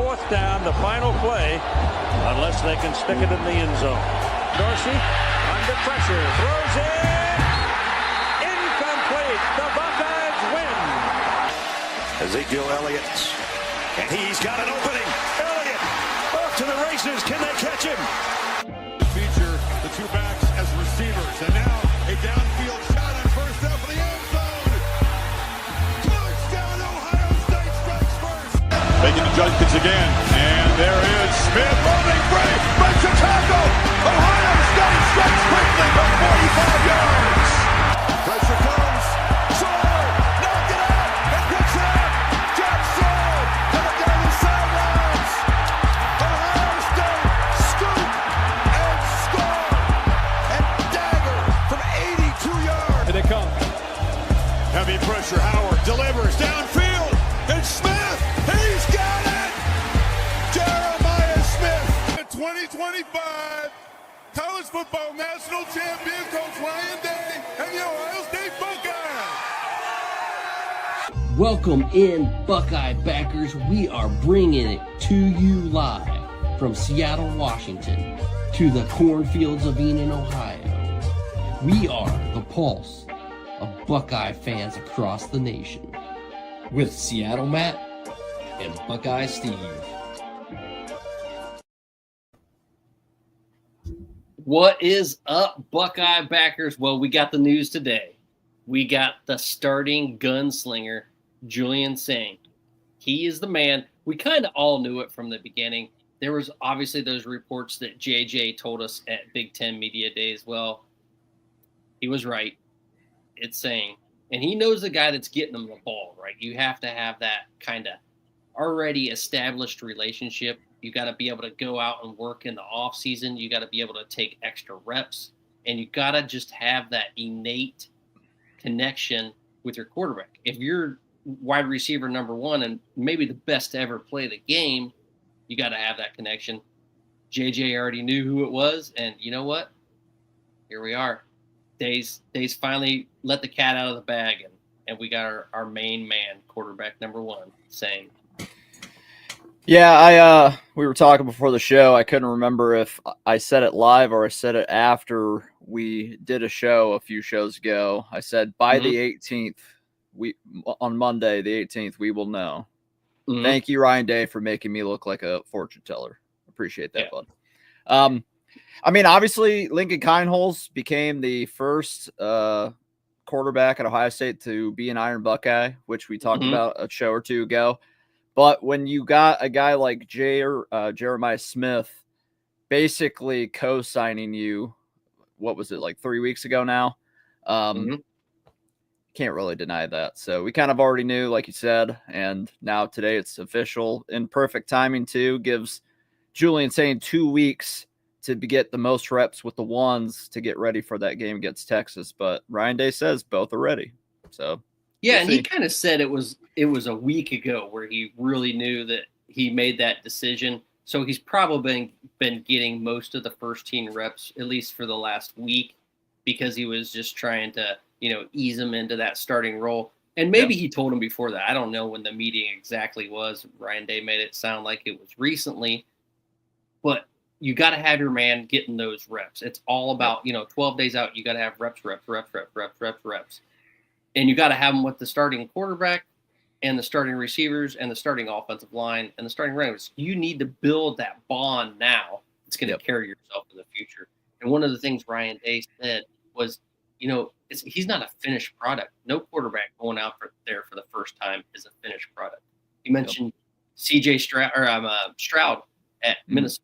4th down, the final play, unless they can stick it in the end zone. Dorsey under pressure, throws it, incomplete. The Buckeyes win. Ezekiel Elliott, and he's got an opening. Elliott off to the races. Can they catch him? Feature the two backs as receivers, and now a downfield shot on first down for the end zone. Touchdown, Ohio State strikes first. Making the judgments again, and there is Smith running free, breaks a tackle. Ohio State strikes quickly from 45 yards. Pressure comes. Sawyer, knocked it out, and picks it up. Jackson, coming down the sidelines. Ohio State scoop and score, and dagger from 82 yards. Here they come. Heavy pressure, Howard delivers downfield, and Smith, he's got it! Jeremiah Smith, the 2025 College Football National Champion, Coach Ryan Day, and the Ohio State Buckeyes. Welcome in, Buckeye backers. We are bringing it to you live from Seattle, Washington, to the cornfields of Enon, Ohio. We are the pulse of Buckeye fans across the nation, with Seattle Matt and Buckeye Steve. What is up, Buckeye backers? Well, we got the news today. We got the starting gunslinger, Julian Sayin. He is the man. We kind of all knew it from the beginning. There was obviously those reports that JJ told us at Big Ten Media Days. Well, he was right. It's Sayin. And he knows the guy that's getting him the ball, right? You have to have that kind of already established relationship. You got to be able to go out and work in the off season. You got to be able to take extra reps, and you got to just have that innate connection with your quarterback. If you're wide receiver number one and maybe the best to ever play the game, you got to have that connection. JJ already knew who it was, and you know what? Here we are. Days finally let the cat out of the bag, and we got our main man, quarterback number one, Sayin. Yeah, we were talking before the show. I couldn't remember if I said it live or I said it after we did a show a few shows ago. I said by the 18th, on Monday, the 18th, we will know. Thank you, Ryan Day, for making me look like a fortune teller. Appreciate that, bud. I mean, obviously, Lincoln Kienholz became the first quarterback at Ohio State to be an Iron Buckeye, which we talked about a show or two ago. But when you got a guy like Jeremiah Smith basically co-signing you, what was it, like 3 weeks ago now? Can't really deny that. So we kind of already knew, like you said, and now today it's official. In perfect timing, too, gives Julian Sayin 2 weeks to get the most reps with the ones to get ready for that game against Texas. But Ryan Day says both are ready. So yeah, and he kind of said it was a week ago where he really knew that he made that decision. So he's probably been getting most of the first team reps, at least for the last week, because he was just trying to, ease him into that starting role. And maybe he told him before that. I don't know when the meeting exactly was. Ryan Day made it sound like it was recently. But you got to have your man getting those reps. It's all about, 12 days out, you got to have reps. And you got to have them with the starting quarterback and the starting receivers and the starting offensive line and the starting running backs. You need to build that bond now. It's going to carry yourself in the future. And one of the things Ryan Day said was, he's not a finished product. No quarterback going out there for the first time is a finished product. He mentioned C.J. Stroud at Minnesota,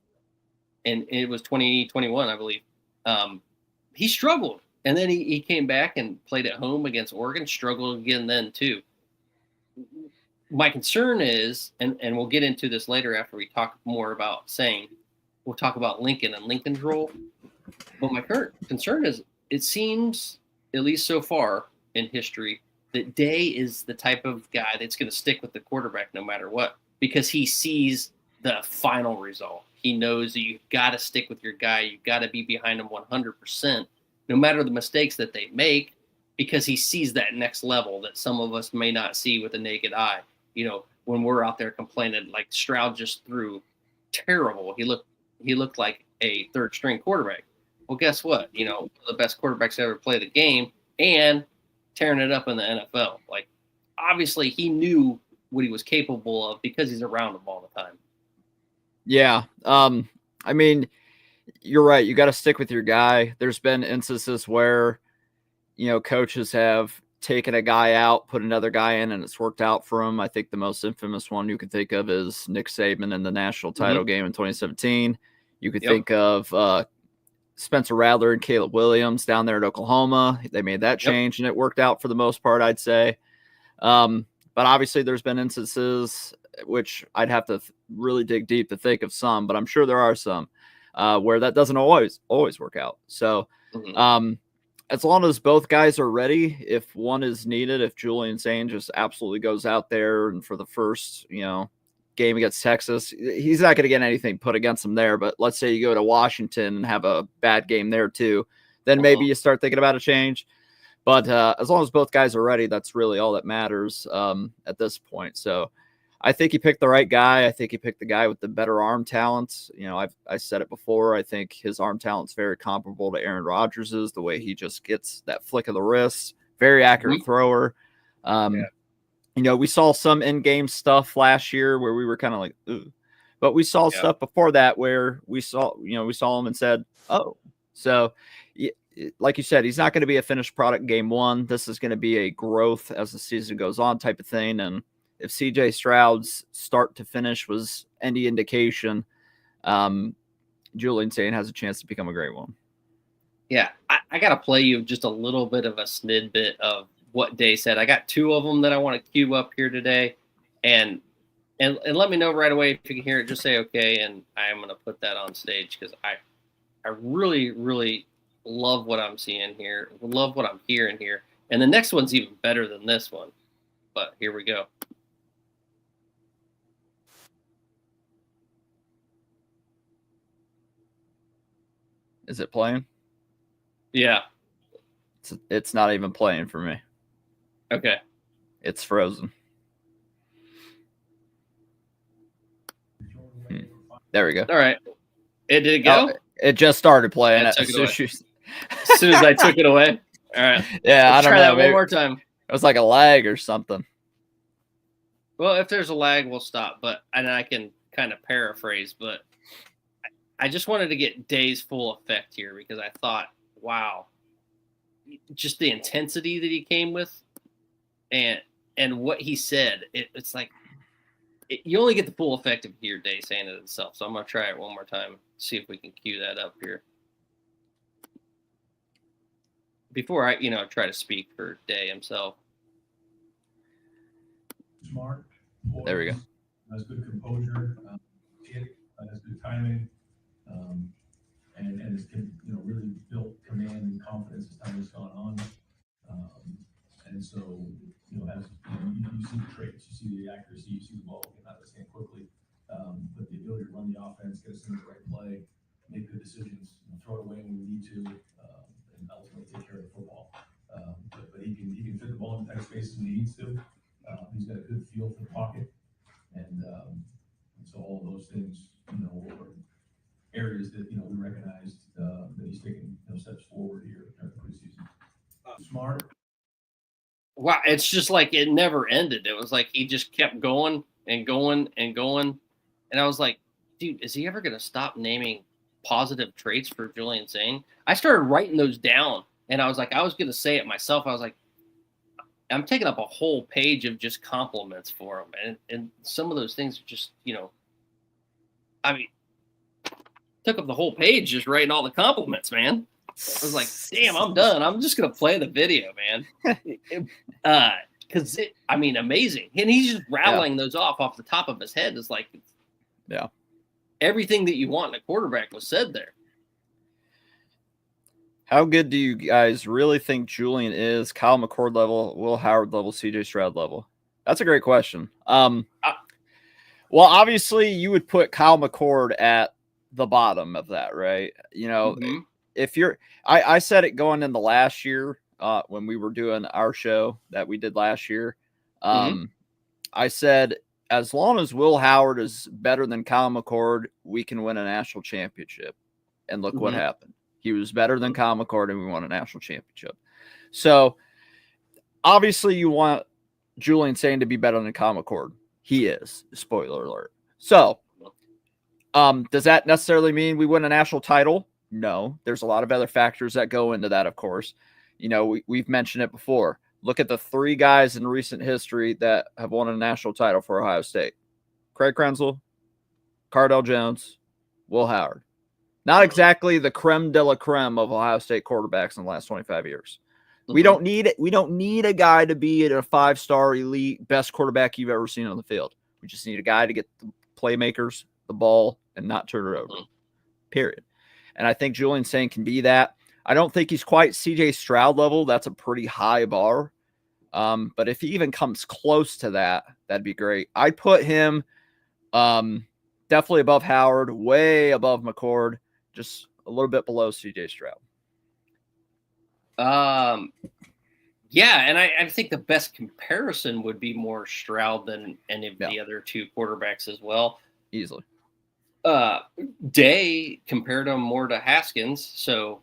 and it was 2021, I believe. He struggled. And then he came back and played at home against Oregon, struggled again then too. My concern is, and we'll get into this later after we talk more about Sayin, we'll talk about Lincoln and Lincoln's role. But my current concern is it seems, at least so far in history, that Day is the type of guy that's going to stick with the quarterback no matter what, because he sees the final result. He knows that you've got to stick with your guy. You've got to be behind him 100%. No matter the mistakes that they make, because he sees that next level that some of us may not see with the naked eye. when we're out there complaining like Stroud just threw terrible. He looked like a third string quarterback. Well, guess what? You know, one of the best quarterbacks to ever play the game and tearing it up in the NFL. Like, obviously he knew what he was capable of because he's around them all the time. Yeah. I mean, you're right. You got to stick with your guy. There's been instances where, you know, coaches have taken a guy out, put another guy in, and it's worked out for him. I think the most infamous one you can think of is Nick Saban in the national title game in 2017. You could think of Spencer Rattler and Caleb Williams down there at Oklahoma. They made that change, and it worked out for the most part, I'd say. But obviously there's been instances, which I'd have to really dig deep to think of some, but I'm sure there are some where that doesn't always work out. So as long as both guys are ready, if one is needed, if Julian Sayin just absolutely goes out there and for the first, you know, game against Texas, he's not going to get anything put against him there. But let's say you go to Washington and have a bad game there too, then maybe you start thinking about a change. But as long as both guys are ready, that's really all that matters at this point. So I think he picked the right guy. I think he picked the guy with the better arm talents. You know, I said it before. I think his arm talent's very comparable to Aaron Rodgers's, the way he just gets that flick of the wrist, very accurate thrower. You know, we saw some in-game stuff last year where we were kind of like, ooh. But we saw stuff before that where we saw him and said, oh. So, like you said, he's not going to be a finished product game one. This is going to be a growth as the season goes on type of thing. And if CJ Stroud's start to finish was any indication, Julian Sayin has a chance to become a great one. Yeah, I got to play you just a little bit of a snippet of what Day said. I got two of them that I want to cue up here today, and let me know right away if you can hear it. Just say okay, and I am going to put that on stage because I really, really love what I'm seeing here, love what I'm hearing here, and the next one's even better than this one. But here we go. Is it playing? Yeah. It's not even playing for me. Okay. It's frozen. There we go. All right. Did it go? It just started playing. As soon as I took it away. All right. Yeah, Let's I don't try know. that one more time. It was like a lag or something. Well, if there's a lag, we'll stop. And I can kind of paraphrase, but I just wanted to get Day's full effect here because I thought, wow, just the intensity that he came with and what he said. It's like you only get the full effect if you hear Day saying it himself. So I'm going to try it one more time, see if we can cue that up here. Before I, try to speak for Day himself. Smart. There we go. Has good composure. Has good timing. And has really built command and confidence as time has gone on. And so as you see the traits, you see the accuracy, you see the ball get out of his hand quickly, but the ability to run the offense, get us into the right play, make good decisions, throw it away when we need to, and ultimately take care of the football. But he can fit the ball in tight spaces when he needs to. He's got a good feel for the pocket, and so all of those things, are areas that we recognized that he's taking steps forward here during the preseason. Smart. Wow, it's just like it never ended. It was like he just kept going and going and going, and I was like, dude, is he ever going to stop naming positive traits for Julian Sayin? I started writing those down, and I was like, I was going to say it myself. I was like, I'm taking up a whole page of just compliments for him, and some of those things are just, I mean, took up the whole page just writing all the compliments, man. I was like, damn, I'm done. I'm just going to play the video, man. Because, amazing. And he's just rattling those off the top of his head. It's like, everything that you want in a quarterback was said there. How good do you guys really think Julian is? Kyle McCord level, Will Howard level, CJ Stroud level? That's a great question. Well, obviously you would put Kyle McCord at the bottom of that, right? If you're, I said it going in the last year when we were doing our show that we did last year. I said as long as Will Howard is better than Kyle McCord, we can win a national championship. And look what happened. He was better than Kyle McCord, and we won a national championship. So obviously you want Julian Sayin to be better than Kyle McCord. He is. Spoiler alert. So does that necessarily mean we win a national title? No. There's a lot of other factors that go into that, of course. You know, we've mentioned it before. Look at the 3 guys in recent history that have won a national title for Ohio State. Craig Krenzel, Cardell Jones, Will Howard. Not exactly the creme de la creme of Ohio State quarterbacks in the last 25 years. We don't need it. We don't need a guy to be at a 5-star elite best quarterback you've ever seen on the field. We just need a guy to get the playmakers the ball and not turn it over. Period. And I think Julian Sayin can be that. I don't think he's quite CJ Stroud level. That's a pretty high bar. But if he even comes close to that, that'd be great. I'd put him definitely above Howard, way above McCord, just a little bit below CJ Stroud. Yeah, and I think the best comparison would be more Stroud than any of the other 2 quarterbacks as well. Easily. Day compared him more to Haskins, so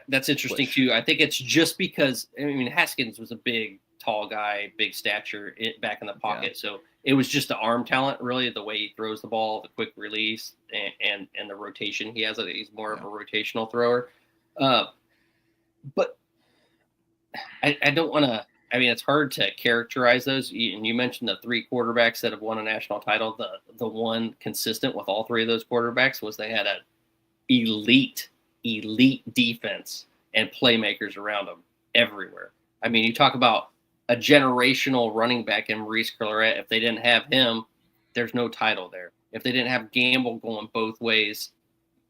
that's interesting too. I think it's just because, I mean, Haskins was a big, tall guy, big stature back in the pocket, so it was just the arm talent, really, the way he throws the ball, the quick release, and the rotation he has. He's more of a rotational thrower. But I don't want to. I mean, it's hard to characterize those. And you mentioned the 3 quarterbacks that have won a national title. The one consistent with all 3 of those quarterbacks was they had an elite defense and playmakers around them everywhere. I mean, you talk about a generational running back in Maurice Clarett. If they didn't have him, there's no title there. If they didn't have Gamble going both ways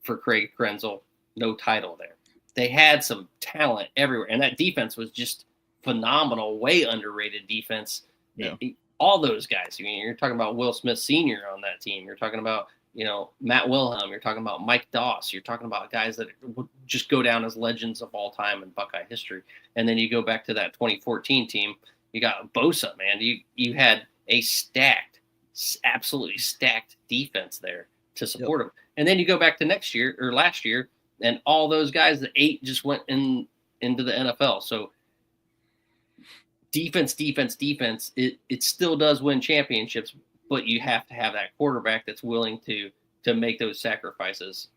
for Craig Krenzel, no title there. They had some talent everywhere, and that defense was just phenomenal, way underrated defense. Yeah. All those guys. I mean, you're talking about Will Smith Sr. on that team. You're talking about, Matt Wilhelm. You're talking about Mike Doss. You're talking about guys that would just go down as legends of all time in Buckeye history. And then you go back to that 2014 team. You got Bosa, man. You had a absolutely stacked defense there to support them. And then you go back to last year, and all those guys, the 8 just went into the NFL. So defense, it still does win championships, but you have to have that quarterback that's willing to make those sacrifices.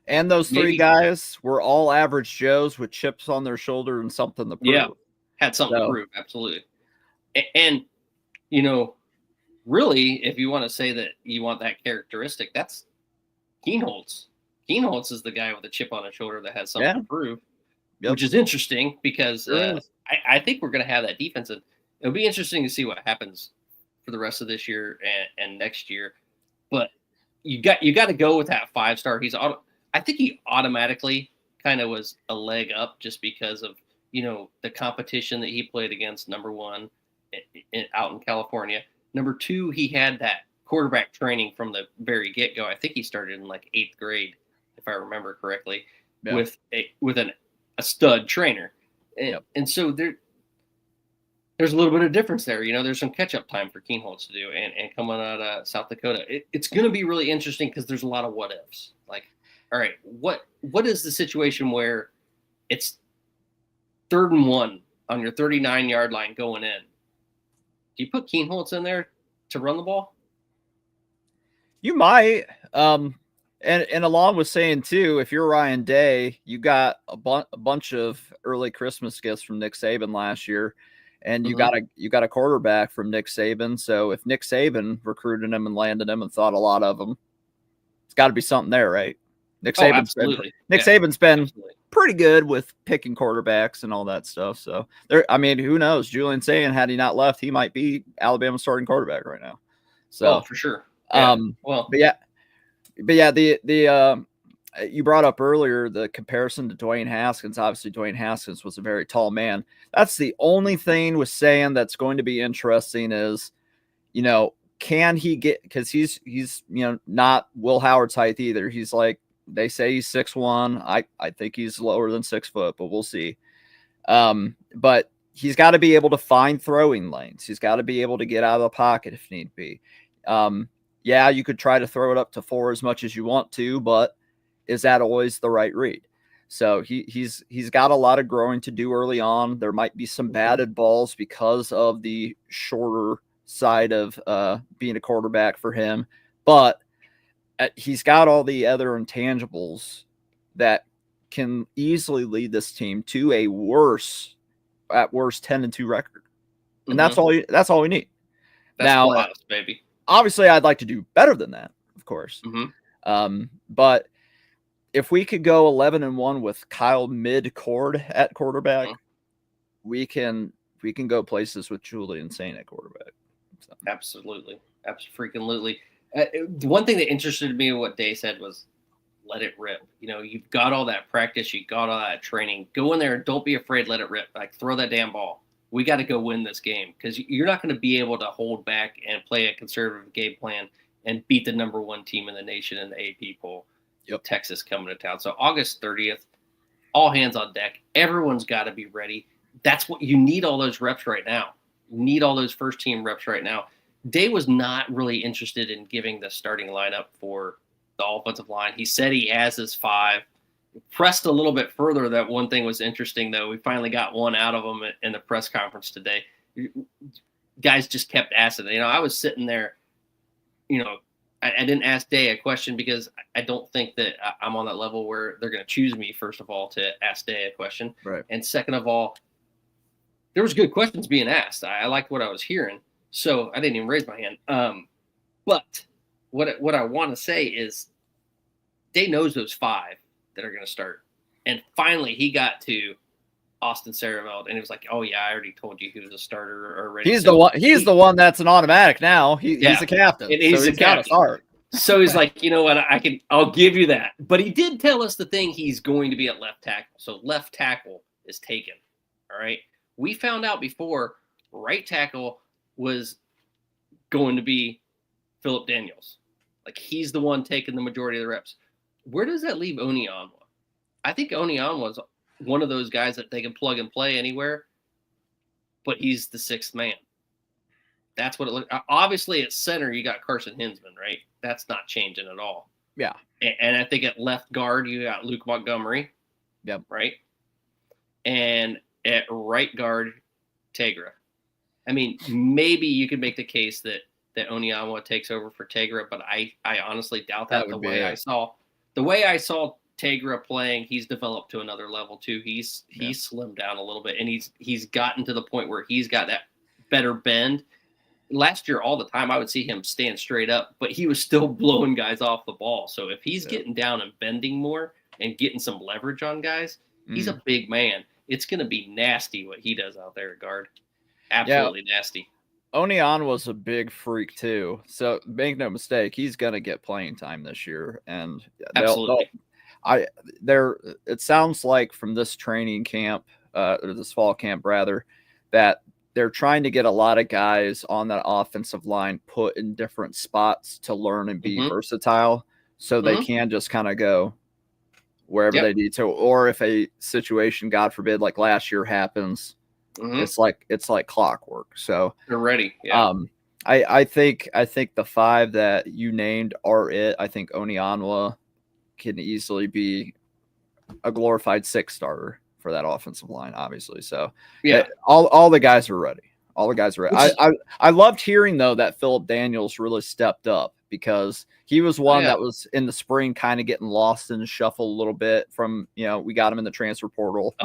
And those 3 guys were all average Joes with chips on their shoulder and something to prove. Yeah, had something to prove, absolutely. And really, if you want to say that you want that characteristic, that's Kienholz. Kienholz is the guy with a chip on his shoulder that has something to prove, which is interesting because I think we're going to have that defense. And it'll be interesting to see what happens for the rest of this year and next year. But you got to go with that 5-star. I think he automatically kind of was a leg up just because of, the competition that he played against, number 1, out in California. Number 2, he had that quarterback training from the very get-go. I think he started in like 8th grade, if I remember correctly, with a stud trainer. And so there's a little bit of difference there. There's some catch-up time for Kienholz to do and coming out of South Dakota. It's going to be really interesting because there's a lot of what-ifs. Like, all right, what is the situation where it's 3rd and 1 on your 39-yard line going in? Do you put Kienholz in there to run the ball? You might. And along with Sayin too, if you're Ryan Day, you got a bunch of early Christmas gifts from Nick Saban last year, and you got a quarterback from Nick Saban. So if Nick Saban recruited him and landed him and thought a lot of him, it's got to be something there, right? Nick Saban's been pretty good with picking quarterbacks and all that stuff. So who knows? Julian Sayin, had he not left, he might be Alabama's starting quarterback right now. So for sure. But yeah, you brought up earlier the comparison to Dwayne Haskins. Obviously, Dwayne Haskins was a very tall man. That's the only thing with Sayin that's going to be interesting is, can he get, because he's not Will Howard's height either. He's like, they say he's 6'1". I think he's lower than 6 foot, but we'll see. But he's got to be able to find throwing lanes. He's got to be able to get out of the pocket if need be. Yeah, you could try to throw it up to 4 as much as you want to, but is that always the right read? So he's got a lot of growing to do early on. There might be some batted balls because of the shorter side of being a quarterback for him, but he's got all the other intangibles that can easily lead this team to a at worst 10-2 record. And that's all we need. That's now, playoffs, baby. Obviously I'd like to do better than that, of course. But if we could go 11-1 with Kyle mid-cord at quarterback, we can go places with Julian Sayin at quarterback. So. Absolutely. Absolutely. The one thing that interested me in what Day said was let it rip. You know, you've got all that practice, you got all that training. Go in there and don't be afraid, let it rip. Like, throw that damn ball. We got to go win this game because you're not going to be able to hold back and play a conservative game plan and beat the number 1 team in the nation in the AP poll. Yep. Texas coming to town. So August 30th, all hands on deck. Everyone's got to be ready. That's what you need, all those reps right now. You need all those first team reps right now. Day was not really interested in giving the starting lineup for the offensive line. He said he has his 5. Pressed a little bit further. That one thing was interesting, though. We finally got one out of him in the press conference today. Guys just kept asking. You know, I was sitting there, you know, I didn't ask Day a question because I don't think that I'm on that level where they're going to choose me, first of all, to ask Day a question. Right. And second of all, there was good questions being asked. I liked what I was hearing, so I didn't even raise my hand. But what I want to say is Day knows those 5 that are going to start. And finally, he got to Austin Sareveld, and he was like, "Oh yeah, I already told you he was a starter already." He's the one that's an automatic now. He's the captain. And he's the captain. So he's like, you know what? I'll give you that. But he did tell us the thing he's going to be at left tackle. So left tackle is taken. All right. We found out before right tackle was going to be Philip Daniels. Like, he's the one taking the majority of the reps. Where does that leave Onionwa? I think Onionwa's one of those guys that they can plug and play anywhere, but he's the 6th man. That's what it looks. Obviously, at center, you got Carson Hinsman, right? That's not changing at all. Yeah. And I think at left guard, you got Luke Montgomery. Yep. Right. And at right guard, Tegra. I mean, maybe you could make the case that Onionwa takes over for Tegra, but I honestly doubt that. The way I saw Tegra playing, he's developed to another level too. He's slimmed down a little bit, and he's gotten to the point where he's got that better bend. Last year, all the time, I would see him stand straight up, but he was still blowing guys off the ball. So if he's getting down and bending more and getting some leverage on guys, he's a big man. It's going to be nasty what he does out there at guard. Absolutely nasty. Onion was a big freak too. So make no mistake, he's going to get playing time this year. And absolutely. It sounds like from this training camp, or this fall camp rather, that they're trying to get a lot of guys on that offensive line put in different spots to learn and be versatile, so they can just kind of go wherever they need to. Or if a situation, God forbid, like last year happens, it's like clockwork. So they're ready. Yeah. I think the 5 that you named are it. I think Onionwa can easily be a glorified 6 starter for that offensive line, obviously. So all the guys are ready. All the guys are ready. I loved hearing though that Philip Daniels really stepped up, because he was one that was in the spring kind of getting lost in the shuffle a little bit from, we got him in the transfer portal,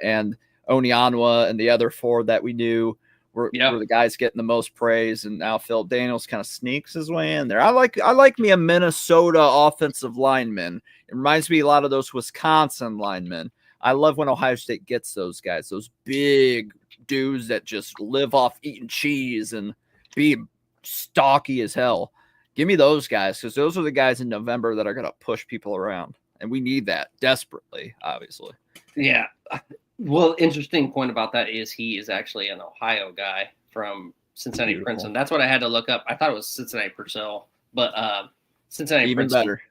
and Onionwa and the other 4 that we knew were the guys getting the most praise. And now Philip Daniels kind of sneaks his way in there. I like me a Minnesota offensive lineman. It reminds me a lot of those Wisconsin linemen. I love when Ohio State gets those guys, those big dudes that just live off eating cheese and be stocky as hell. Give me those guys, because those are the guys in November that are going to push people around. And we need that desperately, obviously. Yeah. Well, interesting point about that is he is actually an Ohio guy from Cincinnati Princeton. That's what I had to look up. I thought it was Cincinnati Purcell, but Cincinnati Even Princeton. Better.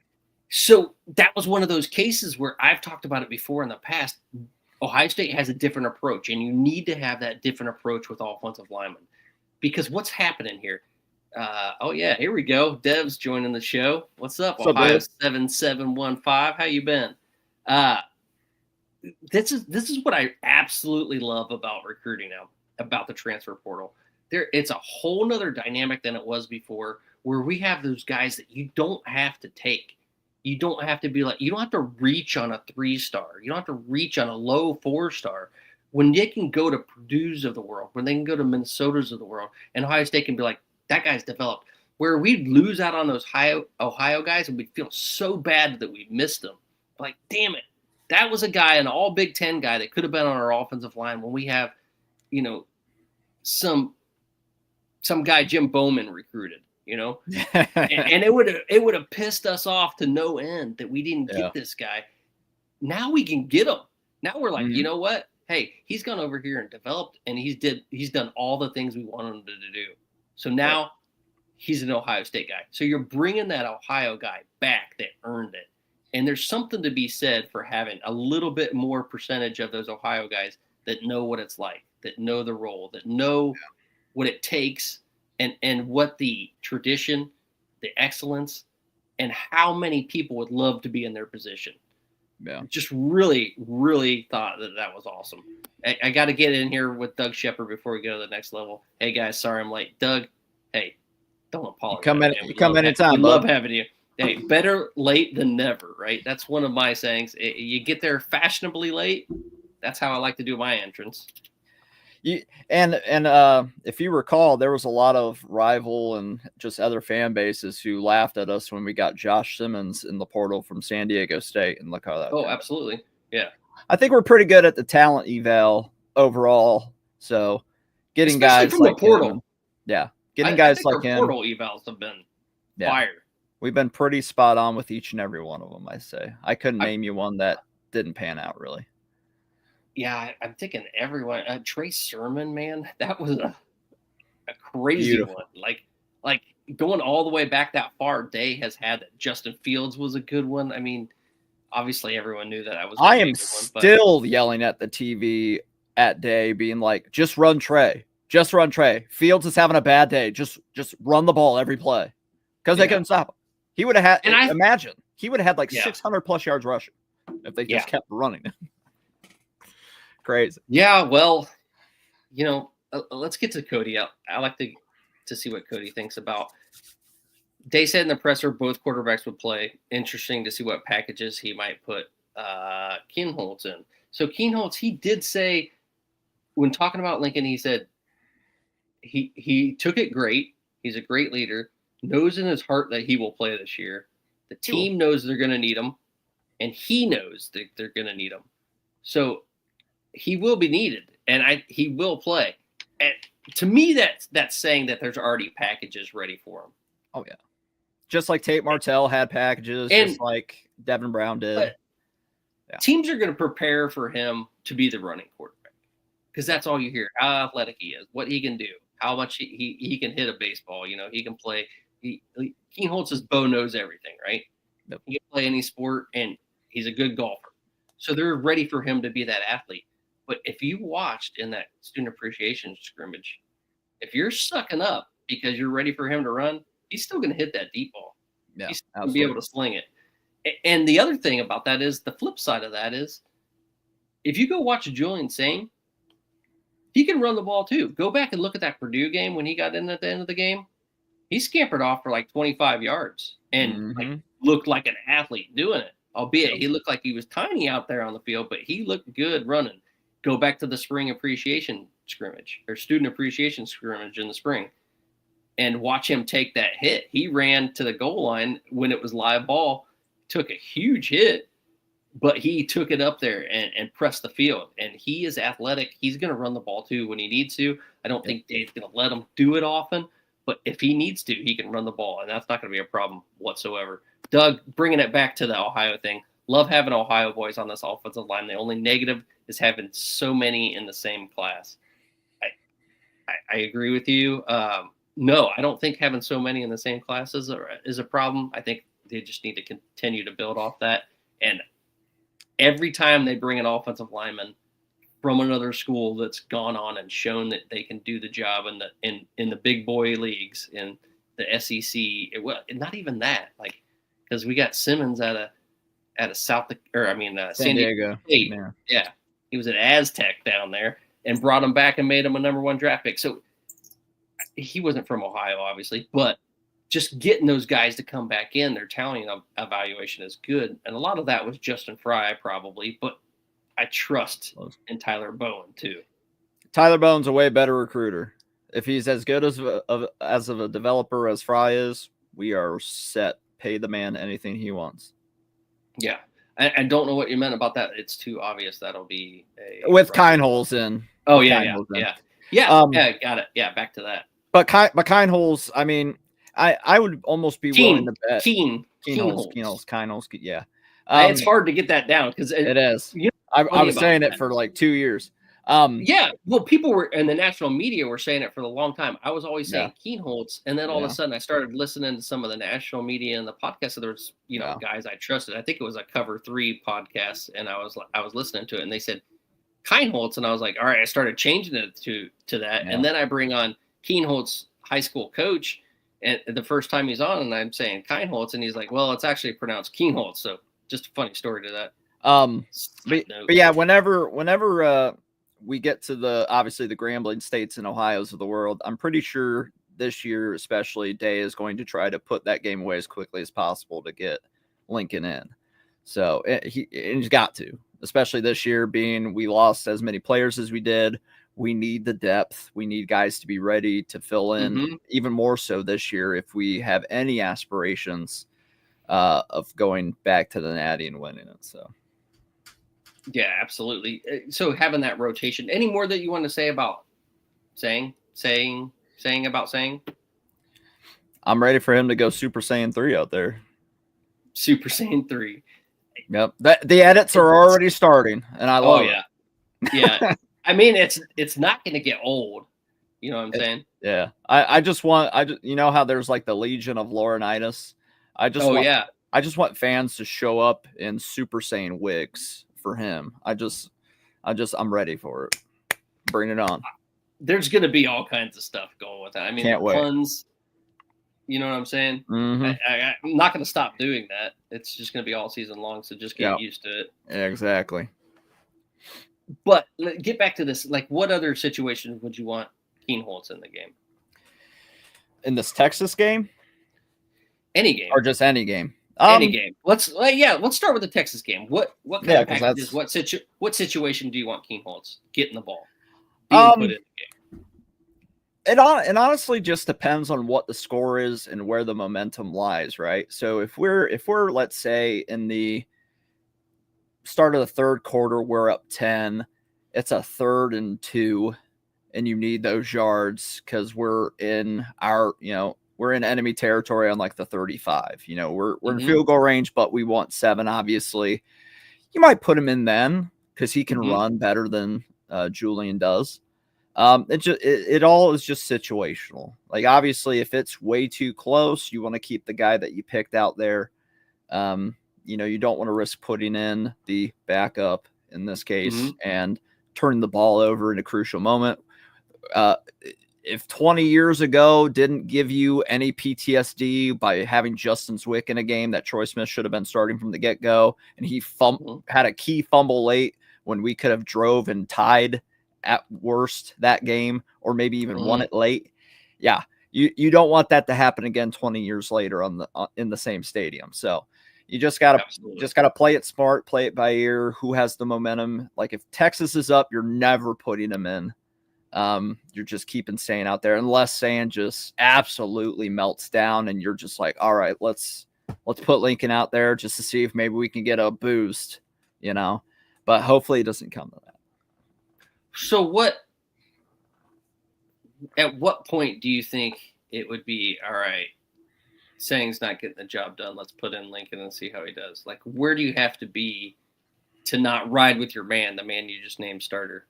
So that was one of those cases where I've talked about it before in the past. Ohio State has a different approach, and you need to have that different approach with offensive linemen. Because what's happening here? Here we go. Dev's joining the show. What's up, Ohio 7715? How you been? This is what I absolutely love about recruiting now, about the transfer portal. It's a whole nother dynamic than it was before, where we have those guys that you don't have to take. You don't have to be like, you don't have to reach on a 3-star. You don't have to reach on a low 4-star. When they can go to Purdue's of the world, when they can go to Minnesota's of the world, and Ohio State can be like, that guy's developed. Where we'd lose out on those Ohio guys and we'd feel so bad that we missed them. Like, damn it. That was a guy, an all Big Ten guy that could have been on our offensive line when we have, some guy Jim Bowman recruited, and it would have pissed us off to no end that we didn't get this guy. Now we can get him. Now we're like, you know what? Hey, he's gone over here and developed, and he's done all the things we wanted him to do. So now he's an Ohio State guy. So you're bringing that Ohio guy back that earned it. And there's something to be said for having a little bit more percentage of those Ohio guys that know what it's like, that know the role, that know what it takes, and what the tradition, the excellence, and how many people would love to be in their position. Yeah. Just really, really thought that was awesome. I got to get in here with Doug Shepard before we go to the next level. Hey, guys, sorry I'm late. Doug, hey, don't apologize. Come anytime. We love having you. Hey, better late than never, right? That's one of my sayings. You get there fashionably late. That's how I like to do my entrance. And if you recall, there was a lot of rival and just other fan bases who laughed at us when we got Josh Simmons in the portal from San Diego State, and look how that. Oh, absolutely, yeah. I think we're pretty good at the talent eval overall. So getting especially guys from like the portal, him, getting guys like him. Portal evals have been fire. We've been pretty spot on with each and every one of them. I say I couldn't name you one that didn't pan out really. Yeah, I'm thinking everyone. Trey Sermon, man, that was a crazy one. Like going all the way back that far. Day has had that. Justin Fields was a good one. I mean, obviously everyone knew that I was. I am still yelling at the TV at Day, being like, "Just run Trey. Just run Trey. Fields is having a bad day. Just run the ball every play because they couldn't stop him. He would have had. Imagine he would have had like 600 plus yards rushing if they just kept running." Crazy. Yeah, well, let's get to Cody. I like to see what Cody thinks about. They said in the presser both quarterbacks would play. Interesting to see what packages he might put Kienholz in. So Kienholz, he did say when talking about Lincoln, he said he took it great. He's a great leader. Knows in his heart that he will play this year. The team knows they're going to need him, and he knows that they're going to need him. So he will be needed, and he will play. And to me, that's saying that there's already packages ready for him. Oh yeah, just like Tate Martell had packages, just like Devin Brown did. Teams are going to prepare for him to be the running quarterback because that's all you hear. How athletic he is, what he can do, how much he can hit a baseball. He can play. Kienholz's Bo knows everything, right? Yep. He can play any sport, and he's a good golfer. So they're ready for him to be that athlete. But if you watched in that student appreciation scrimmage, if you're sucking up because you're ready for him to run, he's still going to hit that deep ball. Yeah, he's going to be able to sling it. And the other thing about that is the flip side of that is if you go watch Julian Sayin, he can run the ball too. Go back and look at that Purdue game when he got in at the end of the game. He scampered off for like 25 yards and looked like an athlete doing it. Albeit he looked like he was tiny out there on the field, but he looked good running. Go back to the spring appreciation scrimmage or student appreciation scrimmage in the spring and watch him take that hit. He ran to the goal line when it was live ball, took a huge hit, but he took it up there and pressed the field. And he is athletic. He's going to run the ball too when he needs to. I don't think Dave's going to let him do it often, but if he needs to, he can run the ball, and that's not going to be a problem whatsoever. Doug, bringing it back to the Ohio thing. Love having Ohio boys on this offensive line. The only negative is having so many in the same class. I agree with you. No, I don't think having so many in the same class is a problem. I think they just need to continue to build off that. And every time they bring an offensive lineman, from another school that's gone on and shown that they can do the job in the big boy leagues in the SEC. Not even that, like, because we got Simmons out of San Diego State. Yeah, he was at Aztec down there and brought him back and made him a #1 draft pick. So he wasn't from Ohio, obviously, but just getting those guys to come back in, their talent evaluation is good, and a lot of that was Justin Fry probably, but I trust in Tyler Bowen too. Tyler Bowen's a way better recruiter. If he's as good as of a developer as Fry is, we are set. Pay the man anything he wants. Yeah. I don't know what you meant about that. It's too obvious. That'll be with Kienholz in. Oh yeah. Got it. Yeah, back to that. But Kienholz, I mean, I would almost be willing to bet Kienholz. Yeah. It's hard to get that down because it is. I was saying it for like 2 years. Yeah. Well, people were in the national media were saying it for a long time. I was always saying Kienholz, and then all of a sudden I started listening to some of the national media and the podcasts. So there was, guys I trusted. I think it was a Cover 3 podcast, and I was listening to it, and they said Kienholz, and I was like, all right. I started changing it to that, and then I bring on Kienholz, high school coach, and the first time he's on, and I'm saying Kienholz, and he's like, well, it's actually pronounced Kienholz. So just a funny story to that. But yeah, whenever we get to obviously the Grambling states and Ohio's of the world, I'm pretty sure this year, especially, Day is going to try to put that game away as quickly as possible to get Lincoln in. So he's got to, especially this year, being we lost as many players as we did. We need the depth. We need guys to be ready to fill in even more so this year if we have any aspirations of going back to the Natty and winning it. So. Yeah, absolutely. So having that rotation, any more that you want to say about saying? I'm ready for him to go Super Saiyan 3 out there. Super Saiyan 3. Yep. The edits are already starting, and I love it. Yeah. I mean, it's not going to get old. You know what I'm saying? Yeah. I just you know how there's like the Legion of Laurinaitis? I just want fans to show up in Super Saiyan wigs for him. I'm ready for it. Bring it on. There's going to be all kinds of stuff going with that. I mean, puns, you know what I'm saying? Mm-hmm. I'm not going to stop doing that. It's just going to be all season long. So just get used to it. Yeah, exactly. But get back to this. Like, what other situations would you want Kienholz in the game? In this Texas game? Any game. Or just any game? Any game. Let's start with the Texas game. What kind of packages? What situation do you want Kienholz getting the ball? Put in the game? It honestly just depends on what the score is and where the momentum lies, right? So if we're let's say in the start of the third quarter we're up 10, it's a 3rd and 2, and you need those yards because we're in enemy territory on like the 35. We're in field goal range, but we want 7, obviously. You might put him in then because he can run better than Julian does. It all is just situational. Like, obviously, if it's way too close, you want to keep the guy that you picked out there. You don't want to risk putting in the backup in this case and turning the ball over in a crucial moment. If 20 years ago didn't give you any PTSD by having Justin Zwick in a game that Troy Smith should have been starting from the get-go, and he had a key fumble late when we could have drove and tied at worst that game, or maybe even won it late. Yeah, you don't want that to happen again 20 years later in the same stadium. So you just gotta play it smart, play it by ear. Who has the momentum? Like, if Texas is up, you're never putting them in. You're just keeping Sayin out there unless Sayin just absolutely melts down and you're just like, all right, let's put Lincoln out there just to see if maybe we can get a boost, but hopefully it doesn't come to that. So at what point do you think it would be, all right, Sayin's not getting the job done, let's put in Lincoln and see how he does? Like, where do you have to be to not ride with your man, the man you just named starter?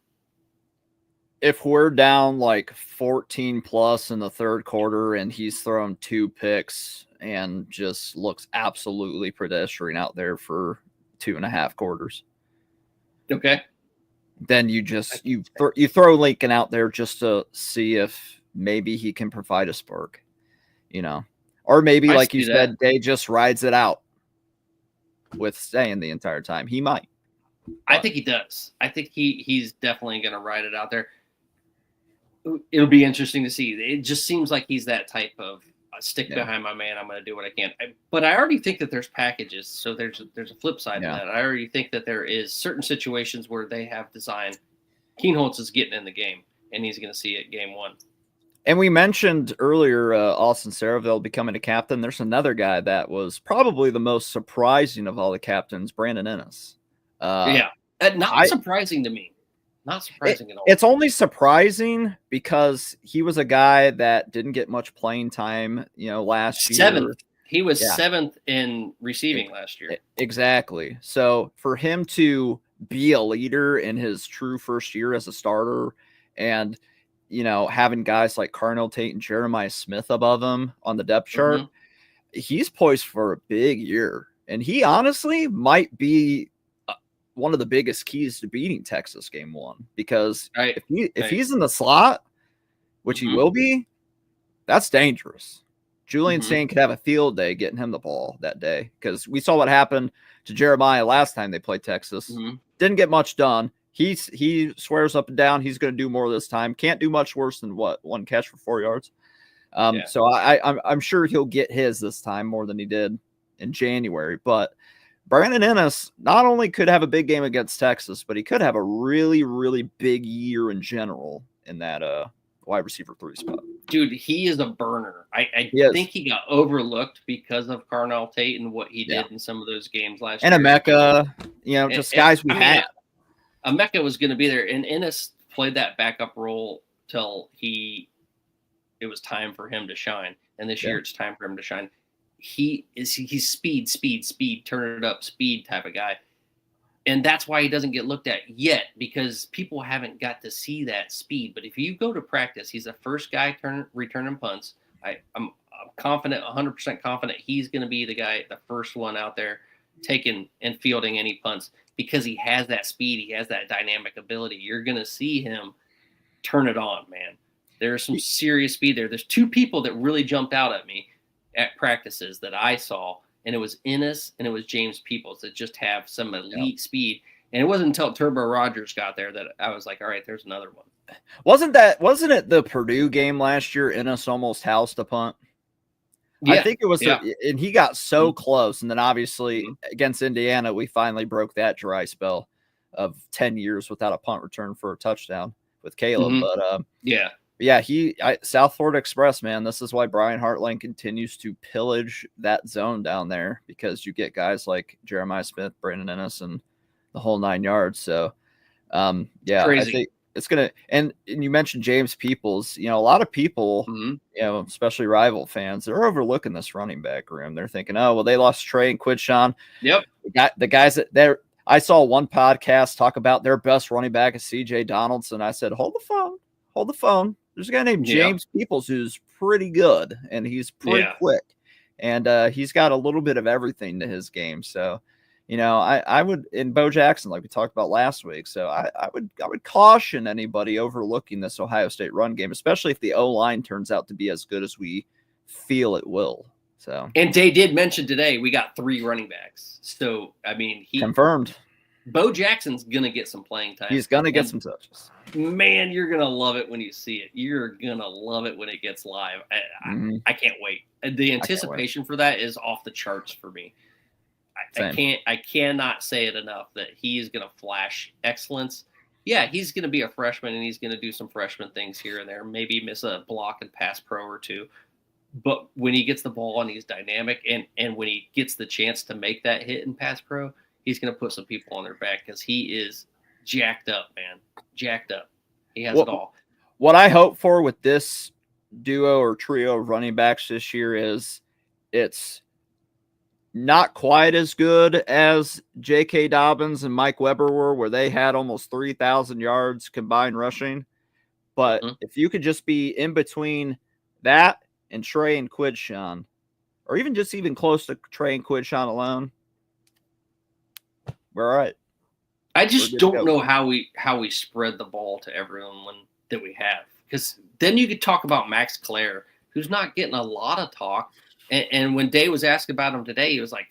If we're down like 14 plus in the third quarter and he's thrown 2 picks and just looks absolutely pedestrian out there for 2.5 quarters. Okay. then you throw Lincoln out there just to see if maybe he can provide a spark, or maybe like you said, Day just rides it out with Sayin the entire time. He might. I think he does. I think he's definitely going to ride it out there. It'll be interesting to see. It just seems like he's that type of stick behind my man. I'm going to do what I can. But I already think that there's packages. So there's a flip side to that. I already think that there is certain situations where they have designed. Kienholz is getting in the game, and he's going to see it game one. And we mentioned earlier Austin Saraville becoming a captain. There's another guy that was probably the most surprising of all the captains, Brandon Ennis. Not surprising to me. Not surprising at all. It's only surprising because he was a guy that didn't get much playing time, last year. Seventh. He was seventh in receiving last year. Exactly. So for him to be a leader in his true first year as a starter and, having guys like Carnell Tate and Jeremiah Smith above him on the depth chart, he's poised for a big year. And he honestly might be one of the biggest keys to beating Texas game one, because if he's in the slot, which he will be, that's dangerous. Julian Sayin could have a field day getting him the ball that day, because we saw what happened to Jeremiah last time they played Texas. Didn't get much done. He swears up and down he's going to do more this time. Can't do much worse than one catch for 4 yards. So I'm sure he'll get his this time more than he did in January. But Brandon Ennis not only could have a big game against Texas, but he could have a really, really big year in general in that wide receiver 3 spot. Dude, he is a burner. I think he got overlooked because of Carnell Tate and what he did in some of those games last year. And Emeka, guys we had. Emeka was going to be there, and Ennis played that backup role till it was time for him to shine. And this year it's time for him to shine. He's speed, turn it up, speed type of guy. And that's why he doesn't get looked at yet, because people haven't got to see that speed. But if you go to practice, he's the first guy returning punts. I'm confident, 100% confident he's going to be the guy, the first one out there taking and fielding any punts, because he has that speed. He has that dynamic ability. You're going to see him turn it on, man. There's some serious speed there. There's 2 people that really jumped out at me at practices that I saw, and it was Ennis and it was James Peoples, that just have some elite speed. And it wasn't until Turbo Rogers got there that I was like, all right, there's another one. Wasn't it the Purdue game last year? Ennis almost housed a punt. I think it was, and he got so close. And then obviously against Indiana, we finally broke that dry spell of 10 years without a punt return for a touchdown with Caleb. But South Florida Express, man, this is why Brian Hartline continues to pillage that zone down there, because you get guys like Jeremiah Smith, Brandon Ennis, and the whole 9 yards. So, Crazy. I think it's going to, and you mentioned James Peoples, a lot of people, especially rival fans, they're overlooking this running back room. They're thinking, oh, well, they lost Trey and Quidshawn. Yep. The guys that I saw one podcast talk about their best running back is CJ Donaldson. I said, hold the phone. There's a guy named James Peoples who's pretty good, and he's pretty quick, and he's got a little bit of everything to his game. So, I would, in Bo Jackson, like we talked about last week. So I would caution anybody overlooking this Ohio State run game, especially if the O-line turns out to be as good as we feel it will. So, and Day did mention today we got 3 running backs. So he confirmed. Bo Jackson's gonna get some playing time. He's gonna get some touches. Man, you're gonna love it when you see it. You're gonna love it when it gets live. I can't wait. The anticipation for that is off the charts for me. I cannot say it enough that he is gonna flash excellence. Yeah, he's gonna be a freshman and he's gonna do some freshman things here and there. Maybe miss a block and pass pro or 2. But when he gets the ball and he's dynamic, and when he gets the chance to make that hit and pass pro, he's going to put some people on their back, because he is jacked up, man. Jacked up. He has it all. What I hope for with this duo or trio of running backs this year is it's not quite as good as J.K. Dobbins and Mike Weber were, where they had almost 3,000 yards combined rushing. But if you could just be in between that and Trey and Quidshawn, or even close to Trey and Quidshawn alone, we're all right. I just We're good to don't go. know how we spread the ball to everyone that we have, because then you could talk about Max Clare, who's not getting a lot of talk. And when Day was asked about him today, he was like,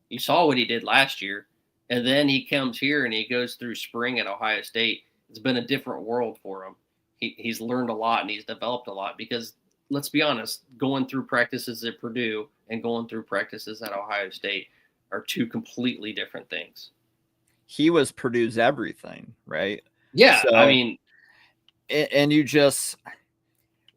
"You saw what he did last year," and then he comes here and he goes through spring at Ohio State. It's been a different world for him. He's learned a lot and he's developed a lot, because let's be honest, going through practices at Purdue and going through practices at Ohio State are two completely different things. He was Purdue's everything, right? Yeah, So, I mean, and you just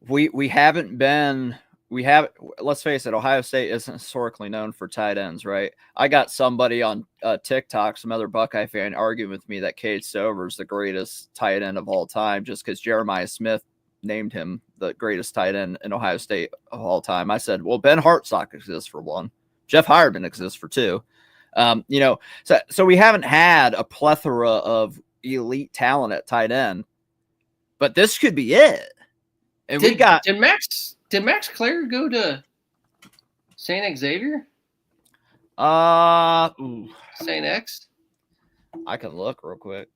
we haven't been we have let's face it, Ohio State isn't historically known for tight ends, right? I got somebody on TikTok, some other Buckeye fan, arguing with me that Cade Stover is the greatest tight end of all time just because Jeremiah Smith named him the greatest tight end in Ohio State of all time. I said, well, Ben Hartsock exists for one. Jeff Hireman exists for two. So we haven't had a plethora of elite talent at tight end, but this could be it. And did Max Clare go to St. Xavier? St. X? I can look real quick.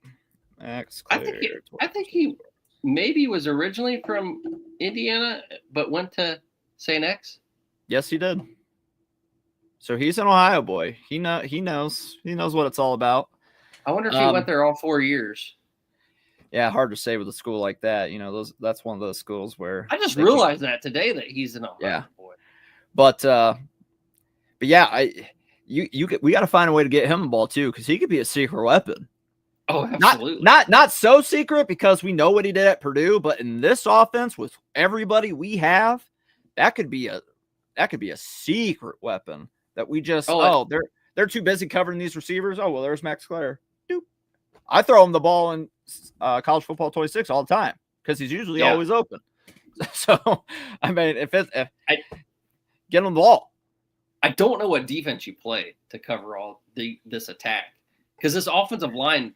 Max Clare. I think he maybe was originally from Indiana, but went to St. X. Yes, he did. So he's an Ohio boy. He knows what it's all about. I wonder if he went there all 4 years. Yeah, hard to say with a school like that. That's one of those schools where I just realized that today that he's an Ohio boy. But yeah, we got to find a way to get him the ball too, because he could be a secret weapon. Oh, absolutely. Not so secret because we know what he did at Purdue, but in this offense with everybody we have, that could be a secret weapon that we just they're too busy covering these receivers. Oh well, there's Max Clare. Doop. I throw him the ball in college football 26 all the time because he's usually always open. So I mean, if get him the ball. I don't know what defense you play to cover all this attack, because this offensive line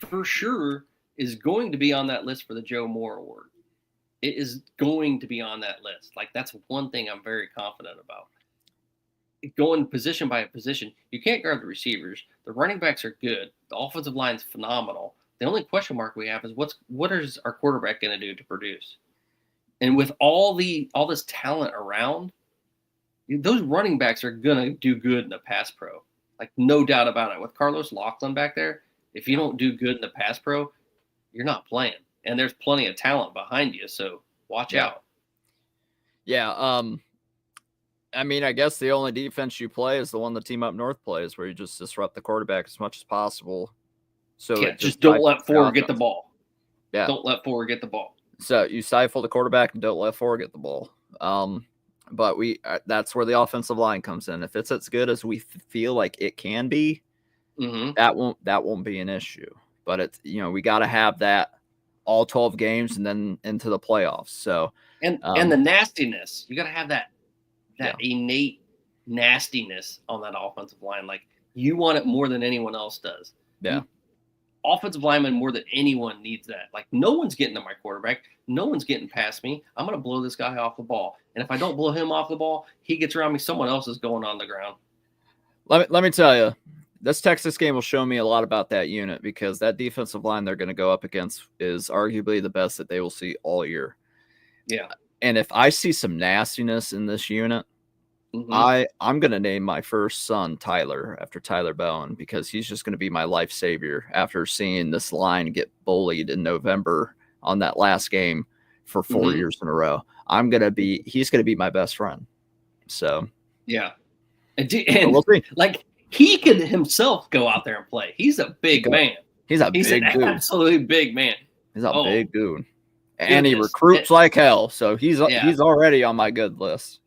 for sure is going to be on that list for the Joe Moore Award. It is going to be on that list. Like, that's one thing I'm very confident about. Going position by position, you can't guard the receivers. The running backs are good. The offensive line's phenomenal. The only question mark we have is what is our quarterback going to do to produce? And with all this talent around, those running backs are going to do good in the pass pro. Like, no doubt about it. With Carlos Laughlin back there, if you don't do good in the pass pro, you're not playing. And there's plenty of talent behind you, so watch out. Yeah, I mean, I guess the only defense you play is the one the team up north plays, where you just disrupt the quarterback as much as possible. So just don't let Ford get the ball. Yeah, don't let Ford get the ball. So you stifle the quarterback and don't let Ford get the ball. But that's where the offensive line comes in. If it's as good as we feel like it can be, that won't be an issue. But it's, we got to have that all 12 games and then into the playoffs. So and the nastiness, you got to have that innate nastiness on that offensive line. Like, you want it more than anyone else does. Yeah. Offensive lineman more than anyone needs that. Like, no one's getting to my quarterback. No one's getting past me. I'm going to blow this guy off the ball. And if I don't blow him off the ball, he gets around me. Someone else is going on the ground. Let me tell you, this Texas game will show me a lot about that unit, because that defensive line they're going to go up against is arguably the best that they will see all year. Yeah. And if I see some nastiness in this unit, I'm going to name my first son Tyler after Tyler Bowen, because he's just going to be my life savior after seeing this line get bullied in November on that last game for 4 years in a row. He's going to be my best friend. So, yeah. And we'll see. Like, he could himself go out there and play. He's a big man. He's an absolutely big man. He's a big dude. And he recruits like hell. So he's already on my good list.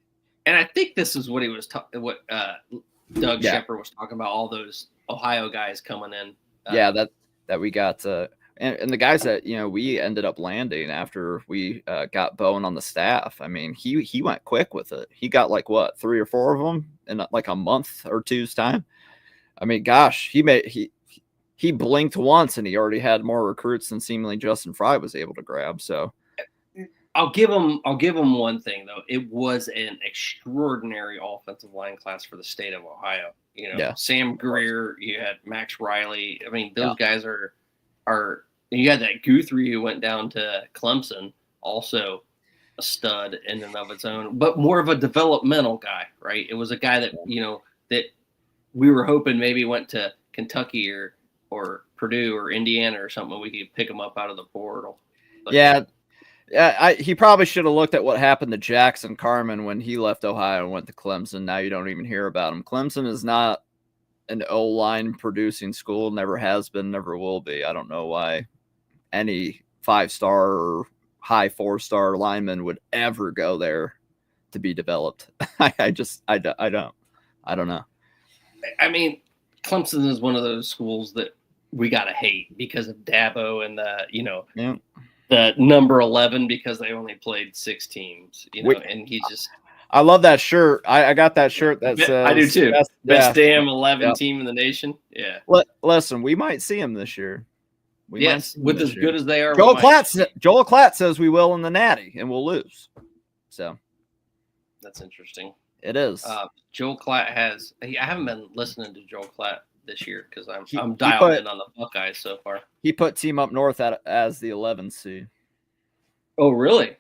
And I think this is what Doug Shepard was talking about, all those Ohio guys coming in. That we got and the guys that we ended up landing after we got Bowen on the staff. I mean, he went quick with it. He got 3 or 4 of them in a month or two's time. I mean, gosh, he blinked once and he already had more recruits than seemingly Justin Fry was able to grab. So I'll give him one thing though. It was an extraordinary offensive line class for the state of Ohio. Yeah. Sam Greer, you had Max Riley. I mean, those guys are you had that Guthrie who went down to Clemson, also a stud in and of its own, but more of a developmental guy, right? It was a guy that, that we were hoping maybe went to Kentucky or Purdue or Indiana or something. We could pick him up out of the portal. But, he probably should have looked at what happened to Jackson Carman when he left Ohio and went to Clemson. Now you don't even hear about him. Clemson is not an O-line producing school, never has been, never will be. I don't know why any 5-star or high 4-star lineman would ever go there to be developed. I don't know. I mean, Clemson is one of those schools that we got to hate because of Dabo and the number 11 because they only played 6 teams, and he just. I love that shirt. I got that shirt that says. I do too. Best damn 11 team in the nation. Yeah. Listen, we might see him this year. With as good as they are. Joel Klatt says we will in the Natty and we'll lose. So. That's interesting. It is. Joel Klatt I haven't been listening to Joel Klatt this year because I'm dialed in on the Buckeyes so far. He put Team Up North as the 11th seed. Oh, really?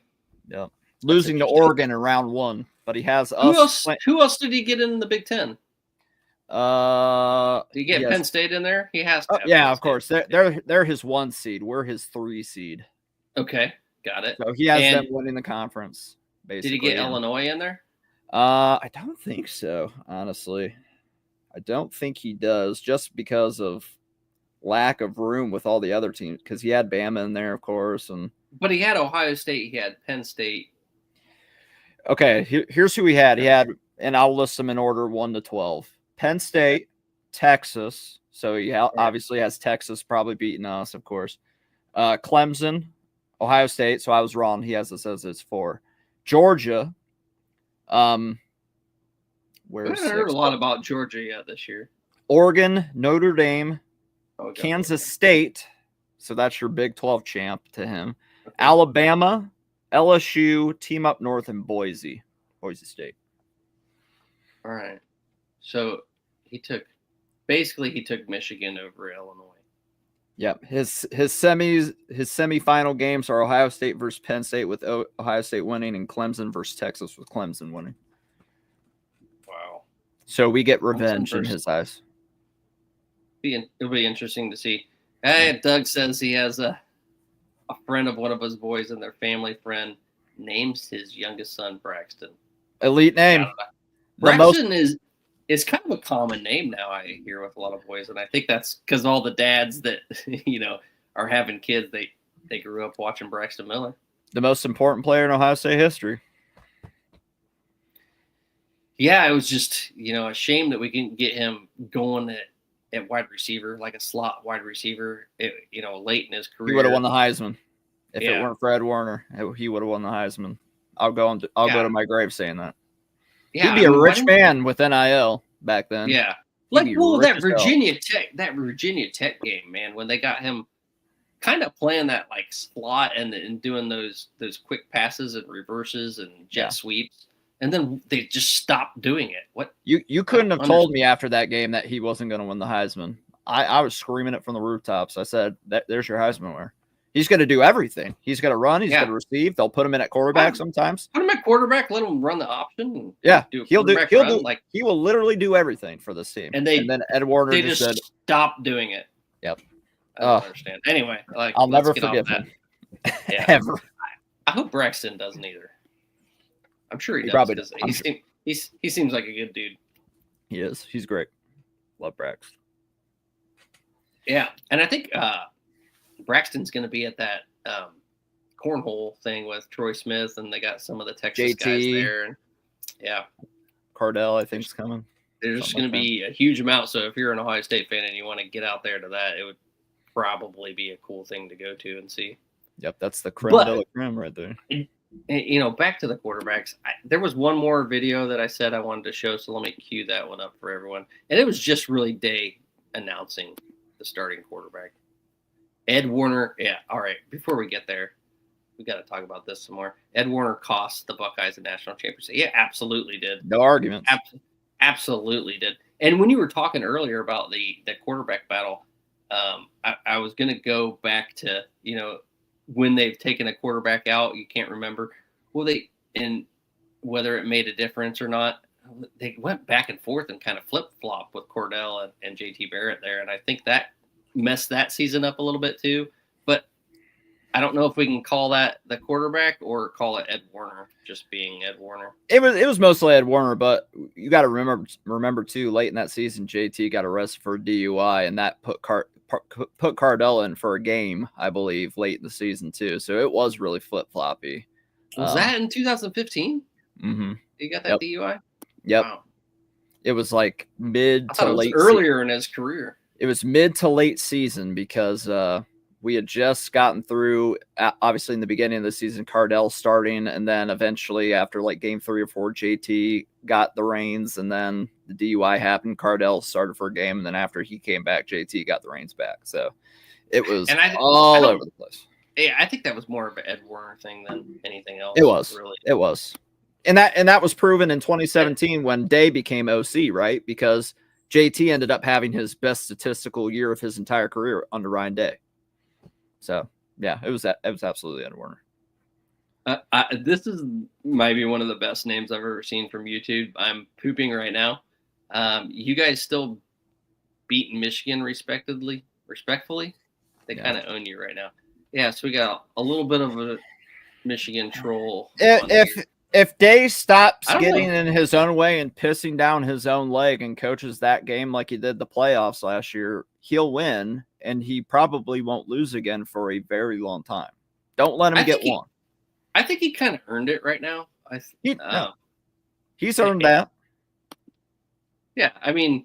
Yeah. Losing to Oregon in round 1, but he has us. Who else did he get in the Big Ten? Did he get Penn State in there? He has to. Yeah, of course. They're his 1 seed. We're his 3 seed. Okay, got it. So he has them winning the conference. Basically. Did he get Illinois in there? I don't think so. Honestly, I don't think he does, just because of lack of room with all the other teams. Because he had Bama in there, of course, but he had Ohio State. He had Penn State. Okay, here's who he had. He had, and I'll list them in order 1 to 12. Penn State, Texas. So he obviously has Texas probably beating us, of course. Clemson, Ohio State. So I was wrong. He has this as his 4. Georgia. I haven't heard a lot about Georgia yet this year. Oregon, Notre Dame, Kansas State. So that's your Big 12 champ to him. Okay. Alabama, LSU, Team Up North, and Boise State. All right. So he took Michigan over Illinois. Yep. His semifinal games are Ohio State versus Penn State with Ohio State winning, and Clemson versus Texas with Clemson winning. Wow. So we get revenge in his eyes. It'll be interesting to see. Hey, Doug says he has a friend of one of his boys, and their family friend names his youngest son Braxton. Elite name. Braxton is kind of a common name now, I hear, with a lot of boys, and I think that's because all the dads that are having kids, they grew up watching Braxton Miller. The most important player in Ohio State history. Yeah, it was just a shame that we couldn't get him going at wide receiver, like a slot wide receiver. Late in his career, he would have won the Heisman if it weren't for Ed Warner. He would have won the Heisman. I'll go to my grave saying that. Yeah, he'd be a rich man with NIL back then. Yeah, that Virginia Tech game, man, when they got him kind of playing that like slot and doing those quick passes and reverses and jet sweeps, and then they just stopped doing it. What you couldn't have told me after that game that he wasn't going to win the Heisman. I was screaming it from the rooftops. I said, "There's your Heisman winner." He's going to do everything. He's going to run. He's going to receive. They'll put him in at quarterback sometimes. Put him at quarterback. Let him run the option. He will literally do everything for this team. And then Ed Warner just said, "Stop doing it." Yep. I don't understand. Anyway, I'll never forgive him. Yeah. Ever. I hope Braxton doesn't either. I'm sure he does. Probably does. He seems like a good dude. He is. He's great. Love Braxton. Yeah, and I think Braxton's going to be at that cornhole thing with Troy Smith, and they got some of the Texas guys there. And, yeah. Cardell, I think, is coming. There's just going to be a huge amount. So if you're an Ohio State fan and you want to get out there to that, it would probably be a cool thing to go to and see. Yep, that's the creme de la creme right there. Back to the quarterbacks. There was one more video that I said I wanted to show, so let me cue that one up for everyone. And it was just really Day announcing the starting quarterback. Ed Warner, all right, before we get there, we got to talk about this some more. Ed Warner cost the Buckeyes a national championship. Yeah, absolutely did. No argument. Absolutely did. And when you were talking earlier about the quarterback battle, I was going to go back to, when they've taken a quarterback out, you can't remember. Well, and whether it made a difference or not, they went back and forth and kind of flip-flopped with Cordell and JT Barrett there. And I think that messed that season up a little bit too. But I don't know if we can call that the quarterback or call it Ed Warner just being Ed Warner. It was mostly Ed Warner, but you got to remember too, late in that season, JT got arrested for DUI, and that put Cardell in for a game, I believe, late in the season too. So it was really flip-floppy. Was that in 2015? Mm-hmm. He got that DUI? Yep. Wow. It was like mid to late earlier in his career. It was mid to late season because we had just gotten through, obviously in the beginning of the season, Cardell starting, and then eventually after like game 3 or 4, JT got the reins, and then the DUI happened. Cardell started for a game, and then after he came back, JT got the reins back. So it was all over the place. Yeah, I think that was more of an Ed Warner thing than anything else. It was. Really. It was. And that was proven in 2017 when Day became OC, right? Because JT ended up having his best statistical year of his entire career under Ryan Day. So, yeah, it was absolutely Ed Warner. This is maybe one of the best names I've ever seen from YouTube. I'm pooping right now. You guys still beating Michigan respectfully? They kind of own you right now. Yeah, so we got a little bit of a Michigan troll. If Day stops getting in his own way and pissing down his own leg and coaches that game like he did the playoffs last year, he'll win, and he probably won't lose again for a very long time. Don't let him get one. I think he kind of earned it right now. He's earned that. Yeah, I mean,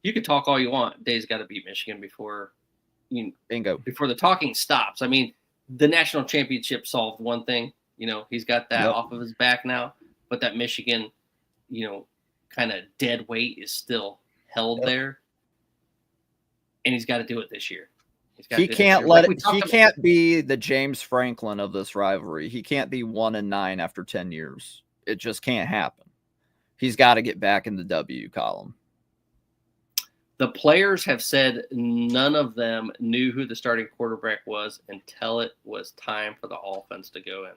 you could talk all you want. Day's got to beat Michigan before the talking stops. I mean, the national championship solved one thing. He's got that off of his back now, but that Michigan, kind of dead weight is still held there, and he's got to do it this year. He can't be the James Franklin of this rivalry. He can't be 1-9 after 10 years. It just can't happen. He's got to get back in the W column. The players have said none of them knew who the starting quarterback was until it was time for the offense to go in.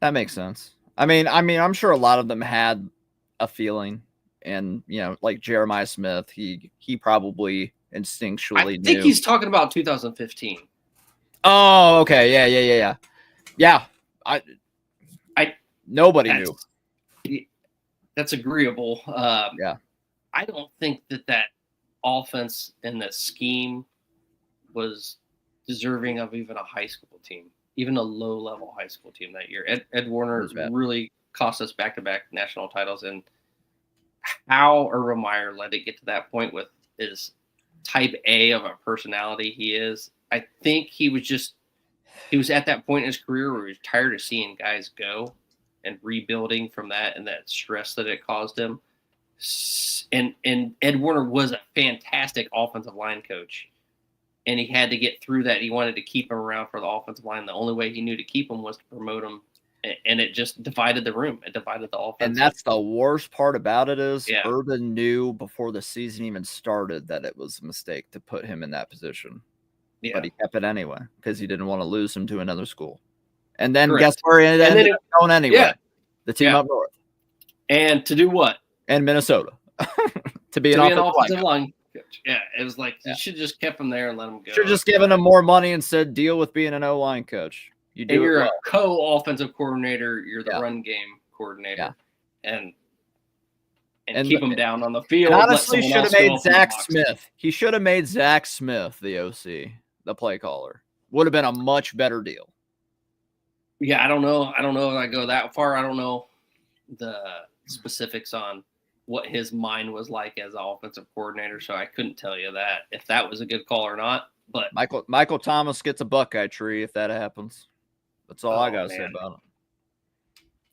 That makes sense. I mean, I'm sure a lot of them had a feeling, and like Jeremiah Smith, he probably instinctually knew. I think he's talking about 2015. Oh, okay, yeah. Nobody knew. That's agreeable. Yeah. I don't think that offense and that scheme was deserving of even a high school team. Even a low-level high school team that year. Ed Warner really cost us back-to-back national titles, and how Urban Meyer let it get to that point with his type A of a personality he is. I think he was at that point in his career where he was tired of seeing guys go and rebuilding from that and that stress that it caused him. And Ed Warner was a fantastic offensive line coach. And he had to get through that. He wanted to keep him around for the offensive line. The only way he knew to keep him was to promote him. And it just divided the room. It divided the offense. And that's the worst part about it is Urban knew before the season even started that it was a mistake to put him in that position. Yeah. But he kept it anyway because he didn't want to lose him to another school. And then guess where he ended up going anyway? Yeah. The team up north. And to do what? And Minnesota. to be an offensive line. Yeah, it was like you should just kept him there and let him go. Should just given him more money and said deal with being an O-line coach. You're a co-offensive coordinator. You're the run game coordinator, and keep him down on the field. And honestly, should have made Zach Smith. He should have made Zach Smith the OC, the play caller. Would have been a much better deal. Yeah, I don't know if I go that far. I don't know the specifics on what his mind was like as an offensive coordinator, so I couldn't tell you that if that was a good call or not. But Michael Thomas gets a Buckeye tree if that happens. That's all I gotta say about it.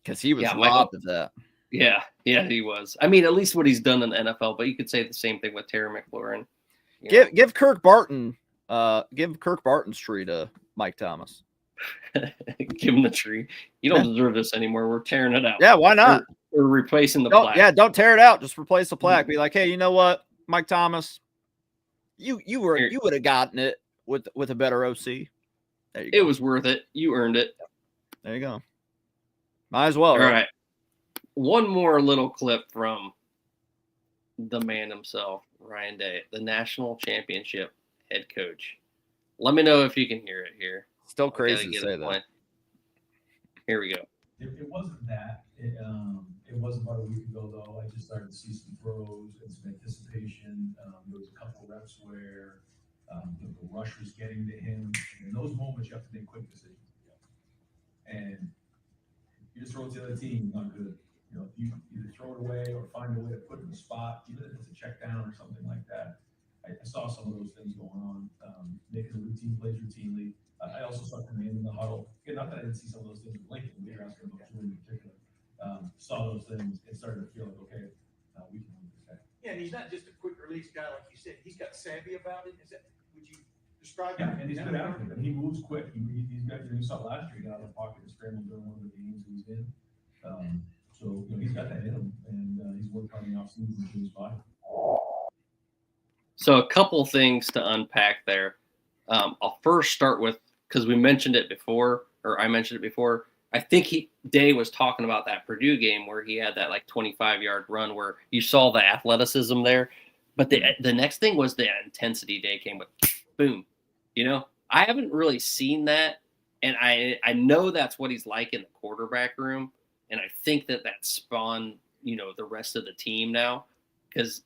Because he was robbed of that. Yeah, he was. I mean, at least what he's done in the NFL, but you could say the same thing with Terry McLaurin. Give Kirk Barton, Barton's tree to Mike Thomas. Give him the tree. You don't deserve this anymore. We're tearing it out. Yeah, why not? We're replacing the plaque. Don't tear it out. Just replace the plaque. Be like, hey, you know what, Mike Thomas, you would have gotten it with a better OC. There you go. It was worth it. You earned it. There you go. Might as well. All right. One more little clip from the man himself, Ryan Day, the national championship head coach. Let me know if you can hear it here. Still crazy to say that. Here we go. It wasn't that. It was about a week ago, though. I just started to see some throws and some anticipation. There was a couple of reps where the rush was getting to him. And in those moments, you have to make quick decisions. And you just throw it to the other team, not good. You know, you either throw it away or find a way to put it in the spot, even if it's a check down or something like that. I saw some of those things going on, making the routine plays routinely. I also saw command in the huddle. Again, not that I didn't see some of those things with Lincoln. We were asking about Julian in particular. Saw those things and started to feel like, okay, we can win this guy. Yeah, and he's not just a quick release guy, like you said. He's got savvy about it. Would you describe Yeah, him? and he's good athlete. And he moves quick. He's got, you saw last year, he got out of the pocket and scrambled during one of the games he was in. So he's got that in him, and he's worked on the offseason to his body. So a couple things to unpack there. I'll first start with, because we mentioned it before, or I mentioned it before. I think Day was talking about that Purdue game where he had that like 25-yard run where you saw the athleticism there. But the next thing was the intensity. Day came with boom. You know, I haven't really seen that. And I know that's what he's like in the quarterback room. And I think that spawned, the rest of the team now, because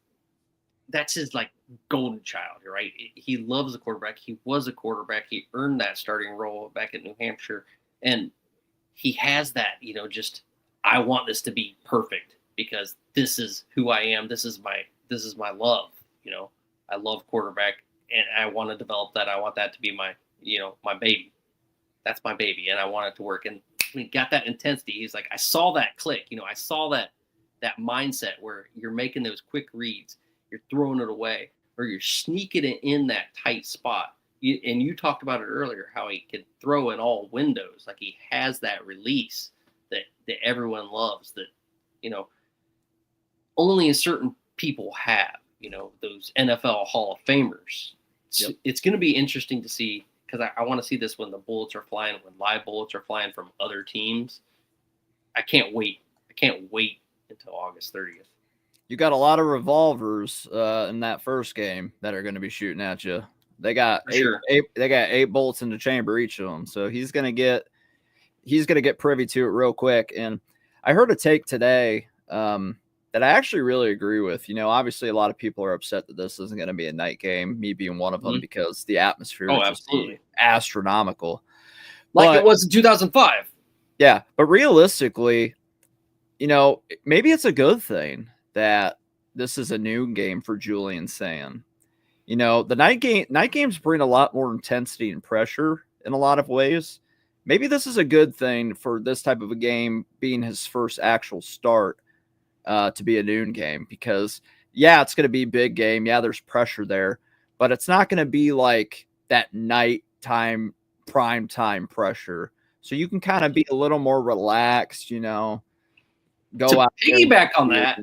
that's his like golden child, right? He loves the quarterback. He was a quarterback. He earned that starting role back at New Hampshire. And he has that, just, I want this to be perfect because this is who I am. This is my love. I love quarterback and I want to develop that. I want that to be my baby. That's my baby. And I want it to work. And he got that intensity. He's like, I saw that click. I saw that mindset where you're making those quick reads, you're throwing it away, or you're sneaking it in that tight spot. And you talked about it earlier, how he can throw in all windows. Like he has that release that everyone loves that, only certain people have, those NFL Hall of Famers. Yep. It's going to be interesting to see, because I want to see this when the bullets are flying, when live bullets are flying from other teams. I can't wait. Until August 30th. You got a lot of revolvers in that first game that are going to be shooting at you. They got eight bullets in the chamber, each of them. So he's going to get privy to it real quick. And I heard a take today that I actually really agree with. Obviously a lot of people are upset that this isn't going to be a night game, me being one of them, because the atmosphere is absolutely astronomical. Like it was in 2005. Yeah. But realistically, maybe it's a good thing that this is a new game for Julian Sayin. The night games bring a lot more intensity and pressure in a lot of ways. Maybe this is a good thing for this type of a game being his first actual start to be a noon game, because it's going to be a big game. Yeah, there's pressure there, but it's not going to be like that nighttime prime time pressure. So you can kind of be a little more relaxed, go to out. Piggyback on that,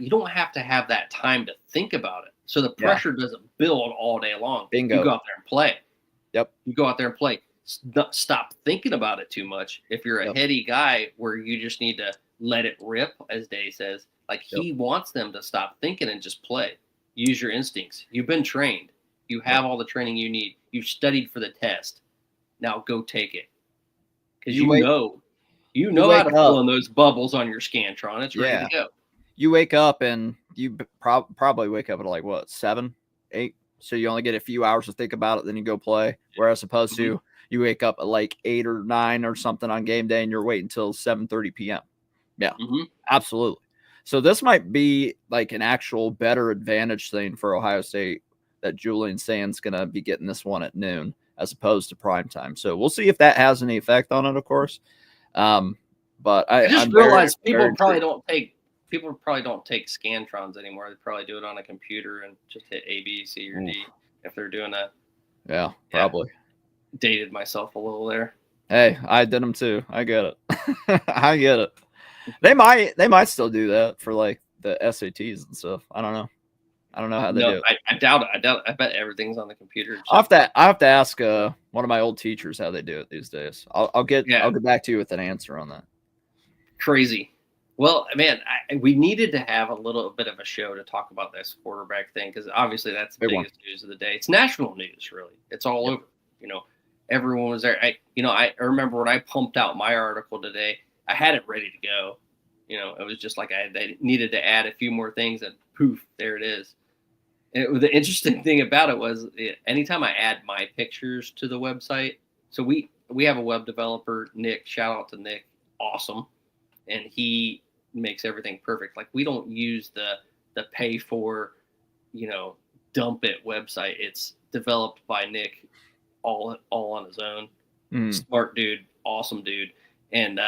you don't have to have that time to think about it. So the pressure doesn't build all day long. Bingo. You go out there and play. Yep. You go out there and play. Stop thinking about it too much. If you're a heady guy where you just need to let it rip, as Day says, like he wants them to stop thinking and just play. Use your instincts. You've been trained. You have all the training you need. You've studied for the test. Now go take it. Because you know how to pull in those bubbles on your Scantron. It's ready to go. You wake up and you probably wake up at like what, 7, 8? So you only get a few hours to think about it, then you go play. Whereas opposed to you wake up at like 8 or 9 or something on game day and you're waiting until 7:30 p.m. Yeah, absolutely. So this might be like an actual better advantage thing for Ohio State, that Julian Sayin's going to be getting this one at noon as opposed to prime time. So we'll see if that has any effect on it, of course. But I just realized people probably don't take Scantrons anymore. They probably do it on a computer and just hit A, B, C, or D if they're doing that. Yeah, probably. Dated myself a little there. Hey, I did them too. I get it. I get it. They might still do that for like the SATs and stuff. I don't know. I don't know how they do it. I doubt it. I bet everything's on the computer. I have to ask one of my old teachers how they do it these days. I'll get back to you with an answer on that. Crazy. Well, man, we needed to have a little bit of a show to talk about this quarterback thing because obviously that's the biggest news of the day. It's national news, really. It's all over. Everyone was there. I remember when I pumped out my article today, I had it ready to go. It was just like I needed to add a few more things, and poof, there it is. And the interesting thing about it was anytime I add my pictures to the website, so we have a web developer, Nick. Shout out to Nick, awesome, and he makes everything perfect. Like we don't use the pay for, dump it website. It's developed by Nick, all on his own. Smart dude, awesome dude, and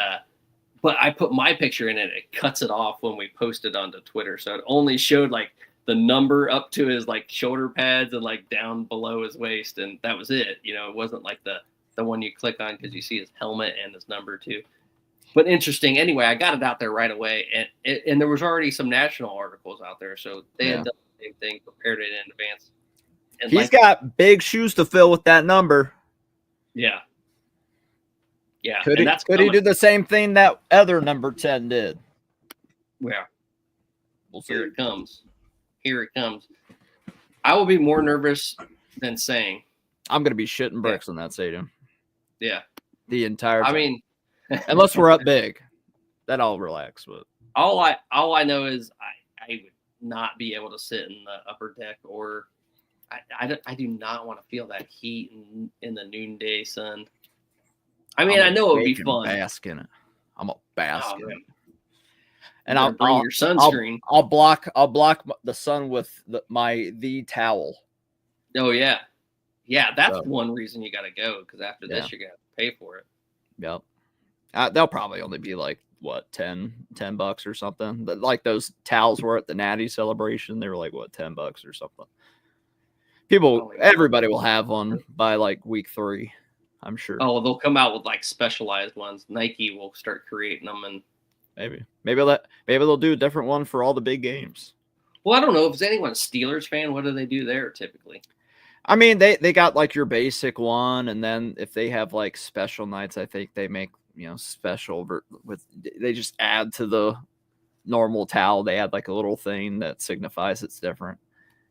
but I put my picture in it. It cuts it off when we post it onto Twitter, so it only showed like the number up to his like shoulder pads and like down below his waist, and that was it. It wasn't like the one you click on because you see his helmet and his number too. But interesting. Anyway, I got it out there right away, and there was already some national articles out there, so they had done the same thing, prepared it in advance. And he's got big shoes to fill with that number. Yeah. Could he do the same thing that other number 10 did? Yeah. We'll see. Here it comes. I will be more nervous than Sayin. I'm going to be shitting bricks in that stadium. Yeah. The entire time. I mean, unless we're up big, then I'll relax. But all I know is I would not be able to sit in the upper deck, or I do not want to feel that heat in the noonday sun. I mean, I know it would be fun. Bask in it. I'm a bask in it. And I'll bring your sunscreen. I'll block the sun with the towel. Oh yeah, that's one reason you got to go, because after this you got to pay for it. Yep. They'll probably only be like what $10 or something. Like those towels were at the Natty celebration. They were like what $10 or something. Everybody will have one by like week 3. I'm sure. Oh, they'll come out with like specialized ones. Nike will start creating them, and maybe they'll do a different one for all the big games. Well, I don't know if anyone's a Steelers fan. What do they do there typically? I mean, they got like your basic one, and then if they have like special nights, I think they make special they just add to the normal towel. They add like a little thing that signifies it's different.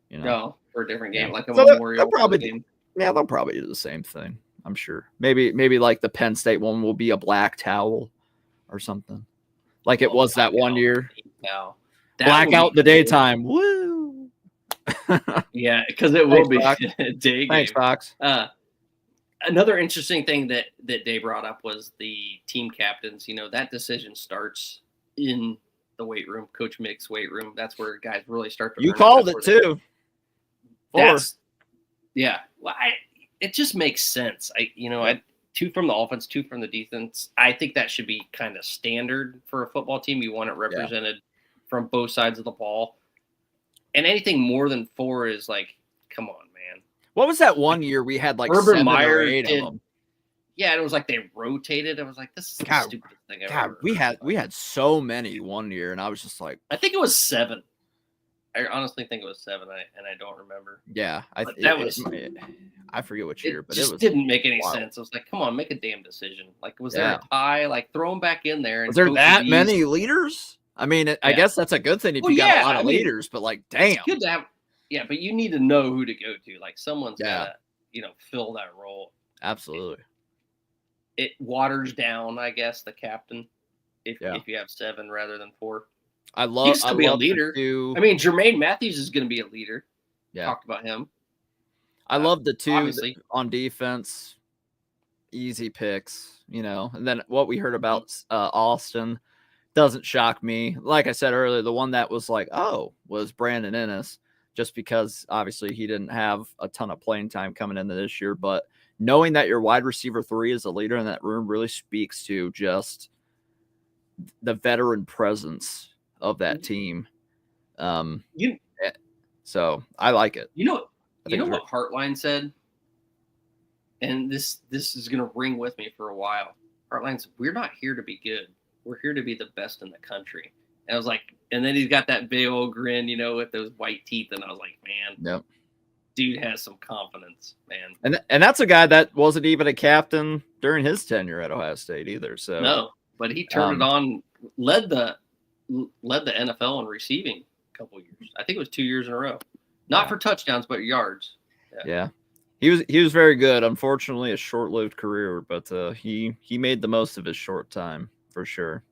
No, for a different game, like a Memorial game. Yeah, they'll probably do the same thing. I'm sure. Maybe like the Penn State one will be a black towel or something. Like it was that one year. Blackout in the daytime. Woo! Yeah, because it will be a day game. Thanks, Fox. Another interesting thing that Dave brought up was the team captains. That decision starts in the weight room, Coach Mick's weight room. That's where guys really start to. You called it too. Yeah. Well, it just makes sense. 2 from the offense, 2 from the defense. I think that should be kind of standard for a football team. You want it represented from both sides of the ball. And anything more than 4 is like, come on, man. What was that one year we had like Urban 7 Meyer or 8 of them? Yeah, and it was like they rotated. I was like, this is the stupidest thing I've ever heard. We had so many one year, and I was just like, I think it was 7. I honestly think it was 7, and I don't remember. Yeah, I forget which year, but it just didn't make any sense. I was like, come on, make a damn decision. Like, was there a tie? Like, throw them back in there. And was there that many leaders? I mean, I guess that's a good thing if you got a lot of leaders, but like, damn. It's good to have, but you need to know who to go to. Like, someone's got to, fill that role. Absolutely. It waters down, I guess, the captain if you have 7 rather than 4. I love. He used to be a leader. I mean, Jermaine Matthews is going to be a leader. Yeah, talked about him. I love the 2 on defense. Easy picks, And then what we heard about Austin doesn't shock me. Like I said earlier, the one that was like, was Brandon Ennis, just because obviously he didn't have a ton of playing time coming into this year. But knowing that your wide receiver 3 is a leader in that room really speaks to just the veteran presence of that team. So I like it. You know what Heartline said? And this is going to ring with me for a while. Heartline's, we're not here to be good. we're here to be the best in the country. And I was like, and then he's got that big old grin, with those white teeth. And I was like, man, Yep. dude has some confidence, man. And that's a guy that wasn't even a captain during his tenure at Ohio State either. So No, but he turned it on, led the NFL in receiving a couple years. I think it was 2 years in a row. Not for touchdowns, but yards. Yeah. He was very good. Unfortunately, a short-lived career, but he made the most of his short time for sure.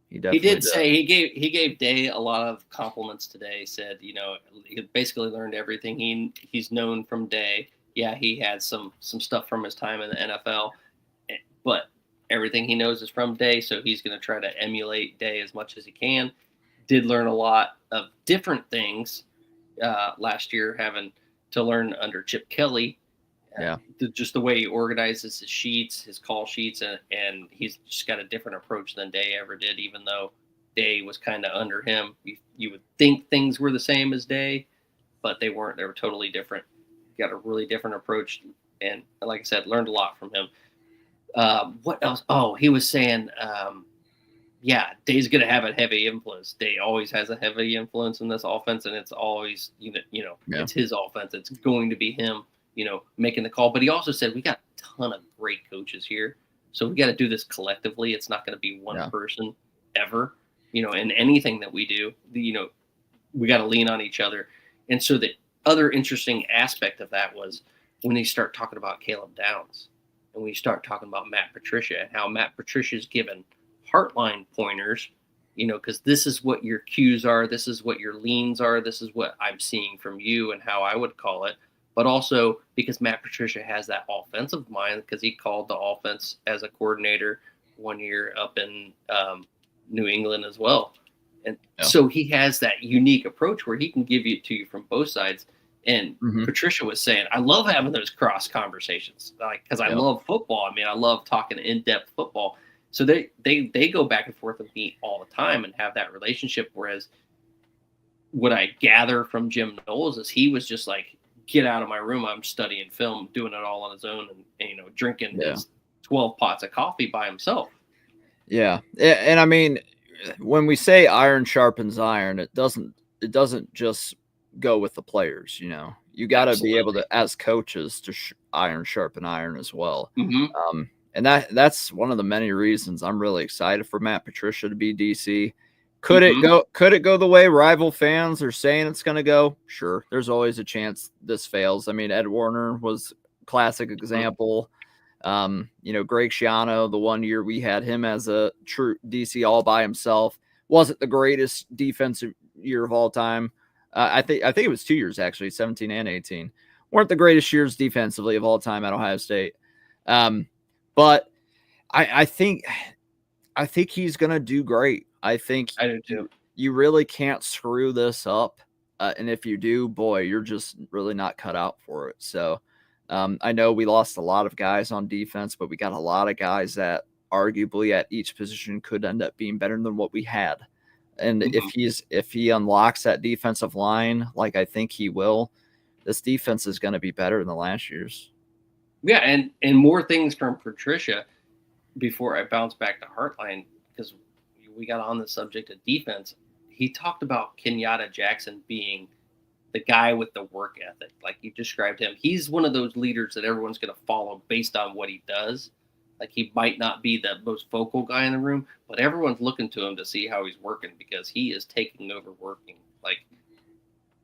He did say he gave Day a lot of compliments today. Said, he basically learned everything he's known from Day. Yeah, he had some stuff from his time in the NFL, but everything he knows is from Day, so he's going to try to emulate Day as much as he can. Did learn a lot of different things last year, having to learn under Chip Kelly. Just the way he organizes his sheets, his call sheets, and he's just got a different approach than Day ever did, even though Day was kind of under him. You would think things were the same as Day, but they weren't. They were totally different. Got a really different approach, and like I said, learned a lot from him. What else? Oh, he was saying, Day's going to have a heavy influence. Day always has a heavy influence in this offense, and it's always, it's his offense. It's going to be him, making the call. But he also said, we got a ton of great coaches here, so we got to do this collectively. It's not going to be one person ever, in anything that we do. We got to lean on each other. And so the other interesting aspect of that was when they start talking about Caleb Downs, and we start talking about Matt Patricia and how Matt Patricia's given Heartline pointers, because this is what your cues are. This is what your leans are. This is what I'm seeing from you and how I would call it. But also because Matt Patricia has that offensive mind, because he called the offense as a coordinator 1 year up in New England as well. And so he has that unique approach where he can give it to you from both sides. And Patricia was saying, I love having those cross conversations, because I love football. I mean, I love talking in-depth football. So they go back and forth with me all the time and have that relationship. Whereas what I gather from Jim Knowles is he was just like, get out of my room. I'm studying film, doing it all on his own, and drinking his 12 pots of coffee by himself. Yeah. And I mean, when we say iron sharpens iron, it doesn't just go with the players. You got to be able to, as coaches, to iron sharpen iron as well. And that's one of the many reasons I'm really excited for Matt Patricia to be DC. Could it go the way rival fans are saying it's going to go? Sure. There's always a chance this fails. I mean, Ed Warner was a classic example. Greg Schiano, the 1 year we had him as a true DC all by himself, wasn't the greatest defensive year of all time. I think it was 2 years, actually, 17 and 18. Weren't the greatest years defensively of all time at Ohio State. But I think he's going to do great. I think I do too. You really can't screw this up. And if you do, boy, you're just really not cut out for it. So I know we lost a lot of guys on defense, but we got a lot of guys that arguably at each position could end up being better than what we had. And if he unlocks that defensive line, like I think he will, this defense is going to be better than the last year's. Yeah, and more things from Patricia before I bounce back to Heartline, because we got on the subject of defense. He talked about Kenyatta Jackson being the guy with the work ethic, like you described him. He's one of those leaders that everyone's going to follow based on what he does. Like, he might not be the most vocal guy in the room, but everyone's looking to him to see how he's working, because he is taking over working like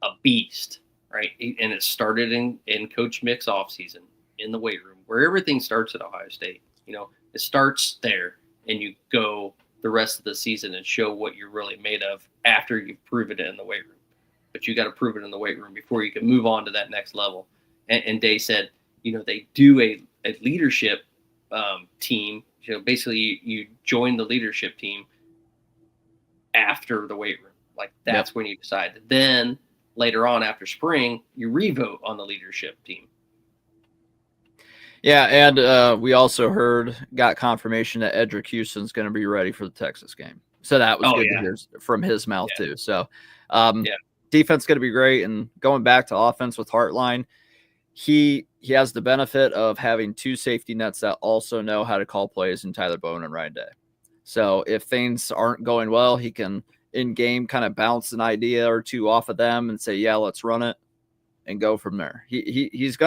a beast, right? And it started in Coach Mick's offseason in the weight room, where everything starts at Ohio State. It starts there, and you go the rest of the season and show what you're really made of after you've proven it in the weight room. But you got to prove it in the weight room before you can move on to that next level. And Day said, they do a leadership team. Basically you join the leadership team after the weight room. Like, that's when you decide. Then later on, after spring, you revote on the leadership team. Yeah, and we also got confirmation that Edric Houston's going to be ready for the Texas game. So that was good to hear from his mouth too. So defense going to be great. And going back to offense with Heartline, he has the benefit of having two safety nets that also know how to call plays in Tyler Bowen and Ryan Day. So if things aren't going well, he can in game kind of bounce an idea or two off of them and say, yeah, let's run it and go from there. He's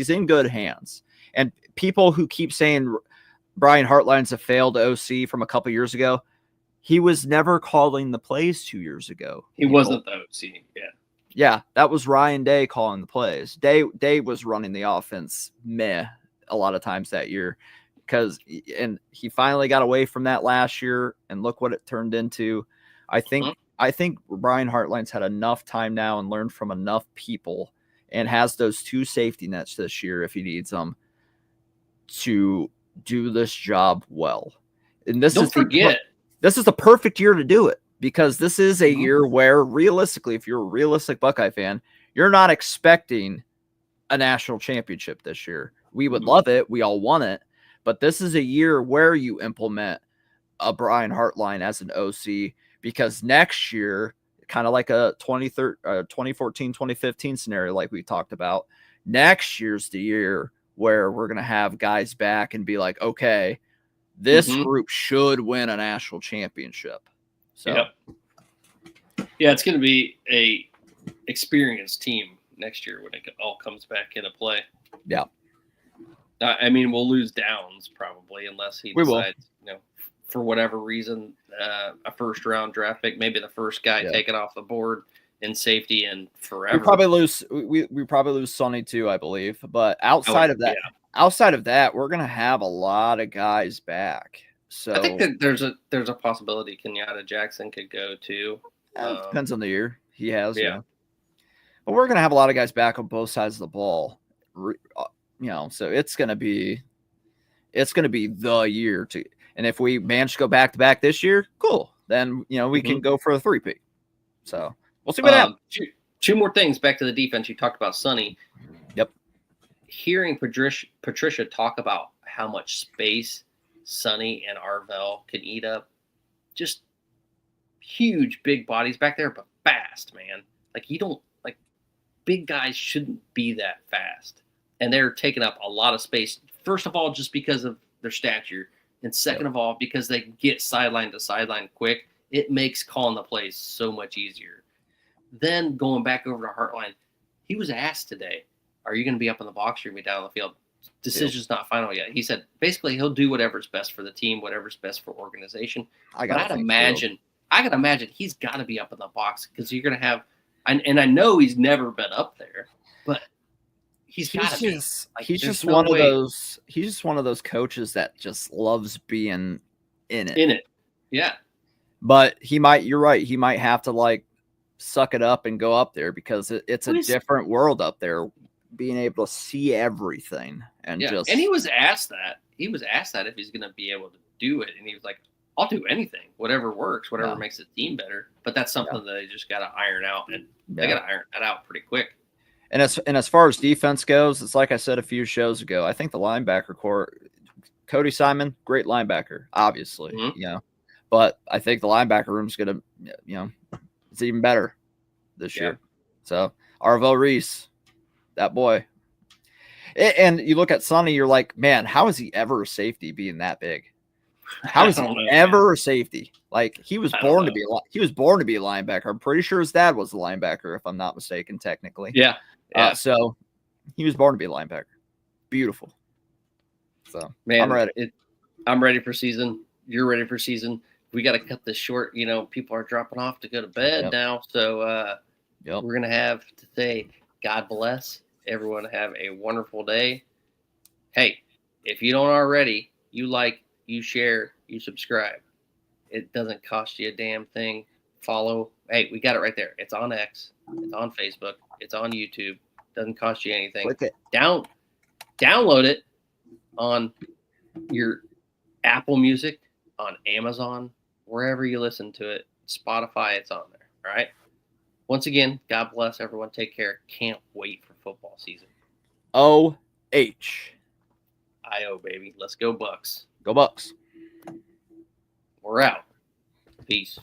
in good hands. And people who keep saying Brian Hartline's a failed OC from a couple years ago, he was never calling the plays 2 years ago. He wasn't the OC. Yeah. Yeah, that was Ryan Day calling the plays. Day was running the offense a lot of times that year, and he finally got away from that last year, and look what it turned into. I think Brian Hartline's had enough time now and learned from enough people and has those 2 safety nets this year if he needs them to do this job well. And this is the perfect year to do it, because this is a year where realistically, if you're a realistic Buckeye fan, you're not expecting a national championship this year. We would love it. We all want it. But this is a year where you implement a Brian Hartline as an OC, because next year, kind of like a 2014, 2015 scenario like we talked about, next year's the year where we're going to have guys back and be like, okay, this group should win a national championship. So, yeah, it's going to be a experienced team next year when it all comes back into play. Yeah. I mean, we'll lose Downs probably unless he decides, for whatever reason, a first-round draft pick, maybe the first guy taken off the board in safety and forever. We probably lose Sonny too, I believe. But outside of that, we're gonna have a lot of guys back. So I think that there's a possibility Kenyatta Jackson could go too. Depends on the year he has. Yeah. But we're gonna have a lot of guys back on both sides of the ball. So it's gonna be the year to. And if we manage to go back to back this year, cool. Then we can go for a 3-peat. So we'll see what happens. Two more things back to the defense. You talked about Sonny. Yep. Hearing Patricia talk about how much space Sonny and Arvell can eat up, just huge, big bodies back there, but fast, man. Big guys shouldn't be that fast, and they're taking up a lot of space. First of all, just because of their stature. And second of all, because they get sideline to sideline quick, it makes calling the plays so much easier. Then going back over to Hartline, he was asked today, are you going to be up in the box or are you going to be down on the field? Decision's not final yet. He said, basically, he'll do whatever's best for the team, whatever's best for organization. I got to imagine he's got to be up in the box, because you're going to have, and I know he's never been up there, but he's just one of those coaches that just loves being in it. Yeah. But you're right. He might have to suck it up and go up there, because it's a different world up there, being able to see everything and he was asked that. He was asked that if he's going to be able to do it. And he was like, I'll do anything, whatever works, whatever makes the team better. But that's something that they just got to iron out, and they got to iron that out pretty quick. And as far as defense goes, it's like I said a few shows ago. I think the linebacker core, Cody Simon, great linebacker, obviously, but I think the linebacker room is going to, it's even better this year. So Arvell Reese, that boy. And you look at Sonny, you're like, man, how is he ever a safety being that big? How is he ever a safety? He was born to be a linebacker. I'm pretty sure his dad was a linebacker, if I'm not mistaken, technically. Yeah. So he was born to be a linebacker. Beautiful. So man, I'm ready. I'm ready for season. You're ready for season. We got to cut this short. People are dropping off to go to bed now. So we're going to have to say, God bless everyone. Have a wonderful day. Hey, if you don't already, you like, you share, you subscribe. It doesn't cost you a damn thing. Follow. Hey, we got it right there. It's on X. It's on Facebook. It's on YouTube. Doesn't cost you anything. Click it. Download it on your Apple Music, on Amazon, wherever you listen to it. Spotify, it's on there. All right. Once again, God bless everyone. Take care. Can't wait for football season. O-H. I-O, baby. Let's go, Bucks. Go Bucks. We're out. Peace.